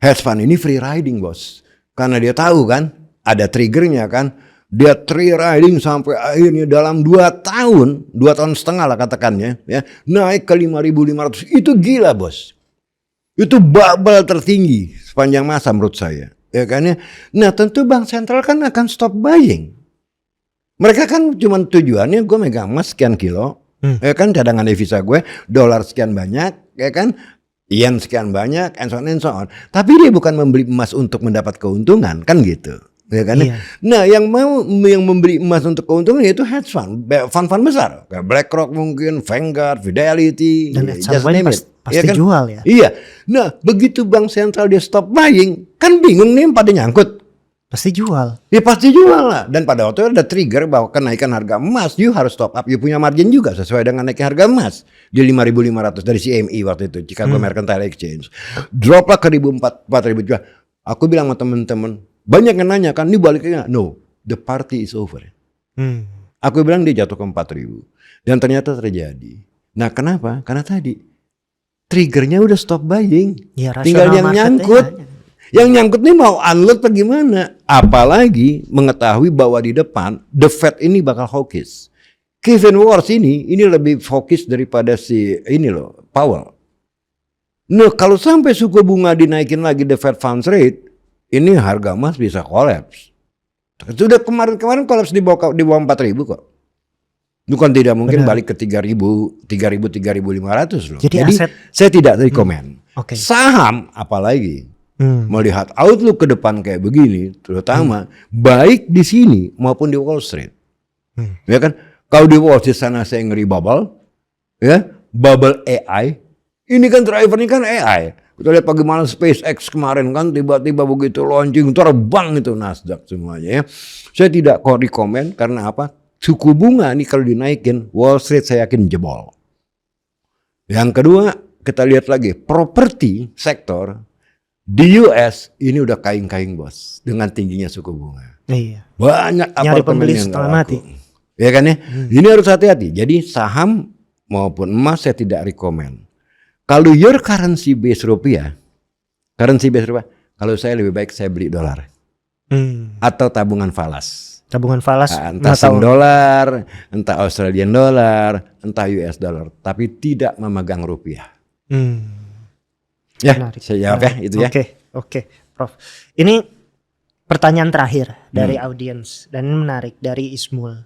Hedge fund ini free riding, bos. Karena dia tahu kan, ada triggernya kan. Dia free riding sampai akhirnya dalam 2 tahun, 2,5 tahun lah katakannya, ya, naik ke 5.500. Itu gila, bos. Itu bubble tertinggi sepanjang masa menurut saya, ya kan ya. Nah, tentu bank sentral kan akan stop buying. Mereka kan cuma tujuannya gue megang emas sekian kilo, ya kan, cadangan devisa gue dolar sekian banyak, ya kan, yen sekian banyak, and so on and so on. Tapi dia bukan membeli emas untuk mendapat keuntungan, kan gitu. Ya kan? Iya. Nah, yang membeli emas untuk keuntungan itu hedge fund, fund besar, kayak BlackRock mungkin, Vanguard, Fidelity, Dan at some just point name it. pasti kan? jual ya. Iya. Nah, begitu bank sentral dia stop buying, kan bingung nih pada nyangkut. Pasti jual. Ya pasti jual lah. Dan pada waktu itu ada trigger bahwa kenaikan harga emas, you harus stop up. You punya margin juga sesuai dengan naiknya harga emas di 5.500 dari CME waktu itu, Chicago Mercantile Exchange. Drop lah ke 4.000 juga. Aku bilang sama teman-teman, banyak yang nanya kan, ini baliknya. No, the party is over. Aku bilang dia jatuh ke 4.000. Dan ternyata terjadi. Nah, kenapa? Karena tadi triggernya udah stop buying. Ya, Tinggal rasional yang marketnya nyangkut. aja. Yang nyangkut nih mau unload apa gimana? Apalagi mengetahui bahwa di depan the Fed ini bakal hawkish. Kevin Wars ini lebih fokus daripada si ini loh, Powell. Nah, kalau sampai suku bunga dinaikin lagi the Fed funds rate, ini harga emas bisa kolaps. Sudah kemarin kolaps di bawah 4.000 kok. Bukan tidak mungkin balik ke 3.000, 3.500 loh. Jadi aset, saya tidak rekomend. Oke. Saham apalagi melihat outlook ke depan kayak begini, terutama baik di sini maupun di Wall Street. Ya kan? Kalau di Wall Street sana saya ngeri bubble, ya, bubble AI. Ini kan drivernya kan AI. Kita lihat bagaimana SpaceX kemarin kan tiba-tiba begitu launching terbang itu Nasdaq semuanya ya. Saya tidak rekomend karena apa? Suku bunga ini kalau dinaikin Wall Street saya yakin jebol. Yang kedua, kita lihat lagi properti sektor di US ini udah kaing-kaing, bos, dengan tingginya suku bunga. Iya. Banyak Nyari apartemen pembeli yang setengah nggak mati. laku. Ya kan ya? Ini harus hati-hati. Jadi saham maupun emas saya tidak rekomend. Kalau your currency base rupiah, kalau saya lebih baik saya beli dolar atau tabungan falas. Tabungan falas. Entah Sing dolar, entah Australian dollar, entah US dollar, tapi tidak memegang rupiah. Ya, Menarik. saya jawab ya itu ya. Oke, Prof. Ini pertanyaan terakhir dari audiens dan ini menarik dari Ismul.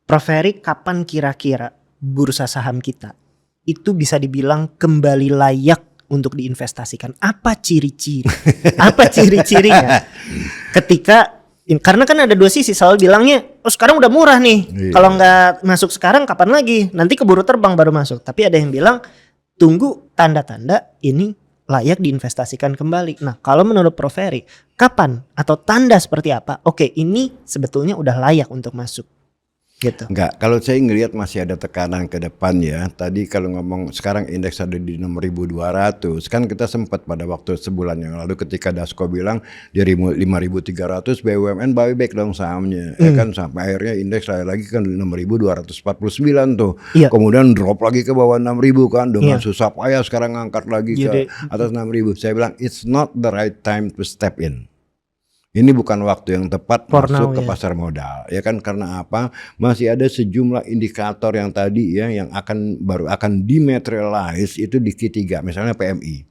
Prof Heri, kapan kira-kira bursa saham kita itu bisa dibilang kembali layak untuk diinvestasikan? Apa ciri-ciri? Apa ciri-cirinya? Ketika karena kan ada dua sisi, selalu bilangnya, oh sekarang udah murah nih. Iya. Kalau nggak masuk sekarang kapan lagi? Nanti keburu terbang baru masuk. Tapi ada yang bilang tunggu tanda-tanda ini layak diinvestasikan kembali. Nah, kalau menurut Prof Heri, kapan atau tanda seperti apa? Oke, ini sebetulnya udah layak untuk masuk. Gitu. Enggak, kalau saya ngelihat masih ada tekanan ke depan ya. Tadi kalau ngomong sekarang indeks ada di 6.200, kan kita sempat pada waktu sebulan yang lalu ketika Dasko bilang di 5.300 BUMN buy back dong sahamnya. Ya kan sampai akhirnya indeks lagi kan 6.249 tuh. Iya. Kemudian drop lagi ke bawah 6.000 kan dengan Iya. susah payah sekarang ngangkat lagi Jadi, ke atas 6.000. Saya bilang it's not the right time to step in. Ini bukan waktu yang tepat For masuk now, ke ya. pasar modal, ya kan, karena apa? Masih ada sejumlah indikator yang tadi ya yang baru akan dematerialize itu di Q3, misalnya PMI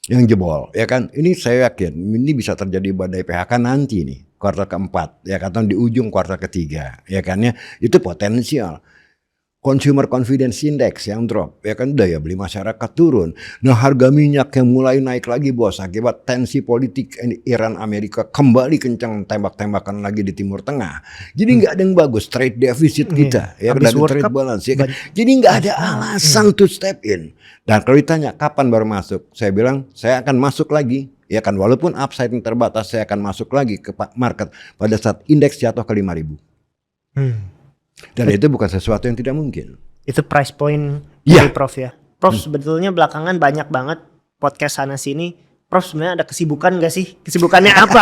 yang jebol, ya kan. Ini saya yakin ini bisa terjadi badai PHK nanti nih, kuartal keempat, ya kan, atau di ujung kuartal ketiga, ya kan ya. Itu potensial. Consumer Confidence Index yang drop, ya kan, daya beli masyarakat turun. Nah, harga minyak yang mulai naik lagi bos akibat tensi politik Iran Amerika kembali kencang, tembak-tembakan lagi di Timur Tengah. Jadi nggak ada yang bagus trade deficit kita, ya, Habis dan World trade Cup, balance, ya kan. Jadi nggak ada alasan to step in. Dan kalau ditanya kapan baru masuk, saya bilang saya akan masuk lagi. Ya kan, walaupun upside yang terbatas, saya akan masuk lagi ke market pada saat indeks jatuh ke 5.000. Dan itu bukan sesuatu yang tidak mungkin. Itu price point Iya. dari Prof ya. Prof sebetulnya belakangan banyak banget podcast sana sini. Prof sebenarnya ada kesibukan gak sih? Kesibukannya apa?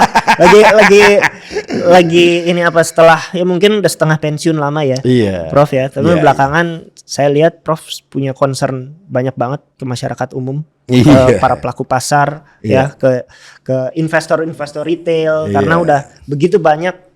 lagi ini apa setelah ya mungkin udah setengah pensiun lama ya. Iya. Prof ya. Tapi Iya, belakangan saya lihat Prof punya concern banyak banget ke masyarakat umum. Iya. Ke para pelaku pasar Iya. ya, ke investor-investor retail, Iya. karena udah begitu banyak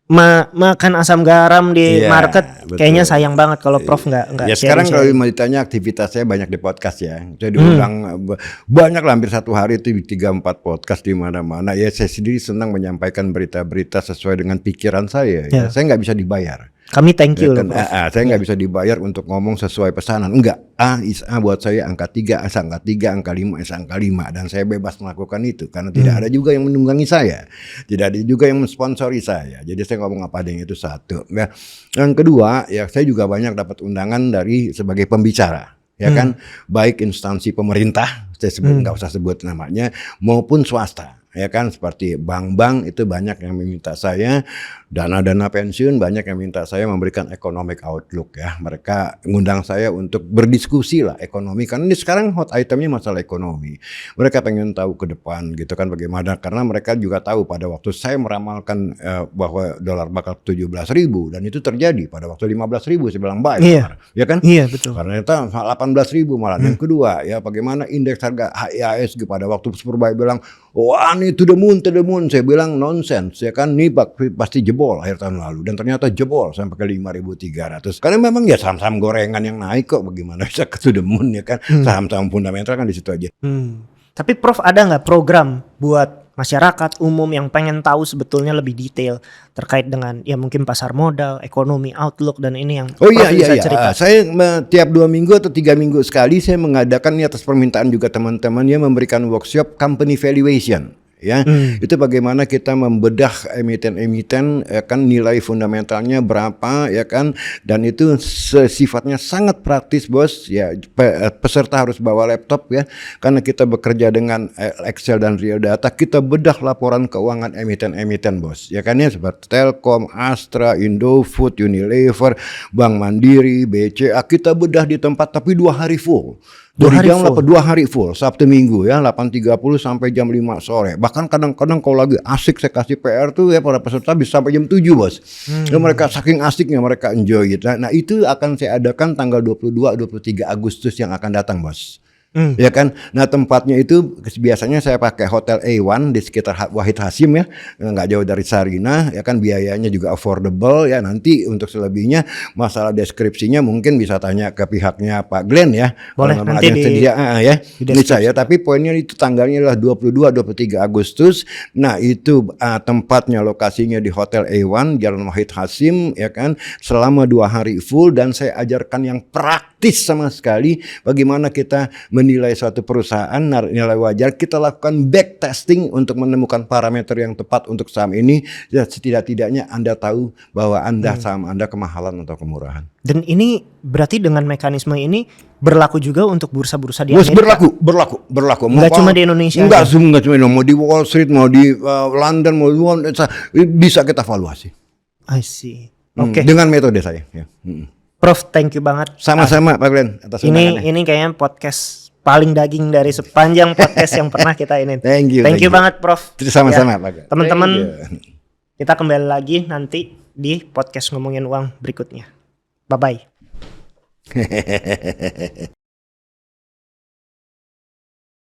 makan asam garam di Iya, market. betul. Kayaknya sayang banget kalau Prof nggak Ya sekarang kalau sharing-sharing. mau ditanya aktivitas saya banyak di podcast ya. Saya diundang banyak lah, hampir satu hari itu 3-4 podcast di mana-mana. Ya saya sendiri senang menyampaikan berita-berita sesuai dengan pikiran saya. Ya. Ya. Saya nggak bisa dibayar. Kami thank you Ya loh kan, Prof. saya nggak bisa dibayar untuk ngomong sesuai pesanan. Enggak. A is A buat saya angka 3, A angka 3, angka 5 is angka 5. Dan saya bebas melakukan itu. Karena tidak ada juga yang menunggangi saya. Tidak ada juga yang mensponsori saya. Jadi saya ngomong apa adanya, itu satu. Ya. Yang kedua, ya saya juga banyak dapat undangan dari sebagai pembicara. Ya kan, baik instansi pemerintah, saya sebut nggak usah sebut namanya, maupun swasta. Ya kan, seperti bank-bank itu banyak yang meminta saya, dana-dana pensiun banyak yang minta saya memberikan economic outlook ya. Mereka ngundang saya untuk berdiskusi lah ekonomi, karena ini sekarang hot itemnya masalah ekonomi. Mereka pengen tahu ke depan gitu kan bagaimana, karena mereka juga tahu pada waktu saya meramalkan bahwa dolar bakal 17.000 dan itu terjadi pada waktu 15.000 saya bilang baik, Iya. ya kan? Iya betul. Karena itu 18.000 malah. Yang kedua ya, bagaimana indeks harga IHSG pada waktu Superbay bilang, wah ini to the moon. Saya bilang nonsense ya kan, ini pasti jebol akhir tahun lalu, dan ternyata jebol sampai ke 5.300. Karena memang ya saham-saham gorengan yang naik kok, bagaimana bisa ke to the moon ya kan. Saham-saham fundamental kan di situ aja. Tapi Prof ada nggak program buat masyarakat umum yang pengen tahu sebetulnya lebih detail terkait dengan ya mungkin pasar modal, ekonomi, outlook, dan ini yang Oh Prof iya bisa iya, cerita. saya tiap 2 minggu atau 3 minggu sekali saya mengadakan, ini atas permintaan juga teman-teman ya, memberikan workshop company valuation. Ya, itu bagaimana kita membedah emiten-emiten ya kan, nilai fundamentalnya berapa ya kan, dan itu sifatnya sangat praktis bos ya. Peserta harus bawa laptop ya, karena kita bekerja dengan Excel dan real data. Kita bedah laporan keuangan emiten-emiten bos ya kan ya, seperti Telkom, Astra, Indofood, Unilever, Bank Mandiri, BCA. Kita bedah di tempat tapi 2 hari full. Dari jam 2 hari full, Sabtu Minggu ya, 8.30 sampai jam 5 sore. Bahkan kadang-kadang kalau lagi asik saya kasih PR tuh ya, para peserta bisa sampai jam 7 bos. Ya, mereka saking asiknya mereka enjoy gitu. Nah itu akan saya adakan tanggal 22-23 Agustus yang akan datang bos. Ya kan, nah tempatnya itu biasanya saya pakai Hotel A1 di sekitar Wahid Hasim ya, nggak jauh dari Sarinah ya kan, biayanya juga affordable ya. Nanti untuk selebihnya masalah deskripsinya mungkin bisa tanya ke pihaknya Pak Glenn ya. Boleh, Kalau nanti ya ini saya, tapi poinnya itu tanggalnya adalah 22-23 Agustus. Nah itu tempatnya, lokasinya di Hotel A1 Jalan Wahid Hasim ya kan, selama 2 hari full, dan saya ajarkan yang praktis sama sekali bagaimana kita menilai suatu perusahaan, nilai wajar. Kita lakukan back testing untuk menemukan parameter yang tepat untuk saham ini. Ya, setidak-tidaknya Anda tahu bahwa saham Anda kemahalan atau kemurahan. Dan ini berarti dengan mekanisme ini berlaku juga untuk bursa-bursa di Amerika. Berlaku. Nggak cuma di Indonesia. Enggak cuma mau di Wall Street, mau di London, mau di London, bisa kita evaluasi. I see. Oke. Dengan metode saya. Ya. Prof, thank you banget. Sama-sama Pak Glenn atas undangannya. Ini kayaknya podcast paling daging dari sepanjang podcast yang pernah kita ini. Thank you banget Prof. Sama-sama Pak Glenn. Teman-teman, kita kembali lagi nanti di podcast Ngomongin Uang berikutnya. Bye-bye.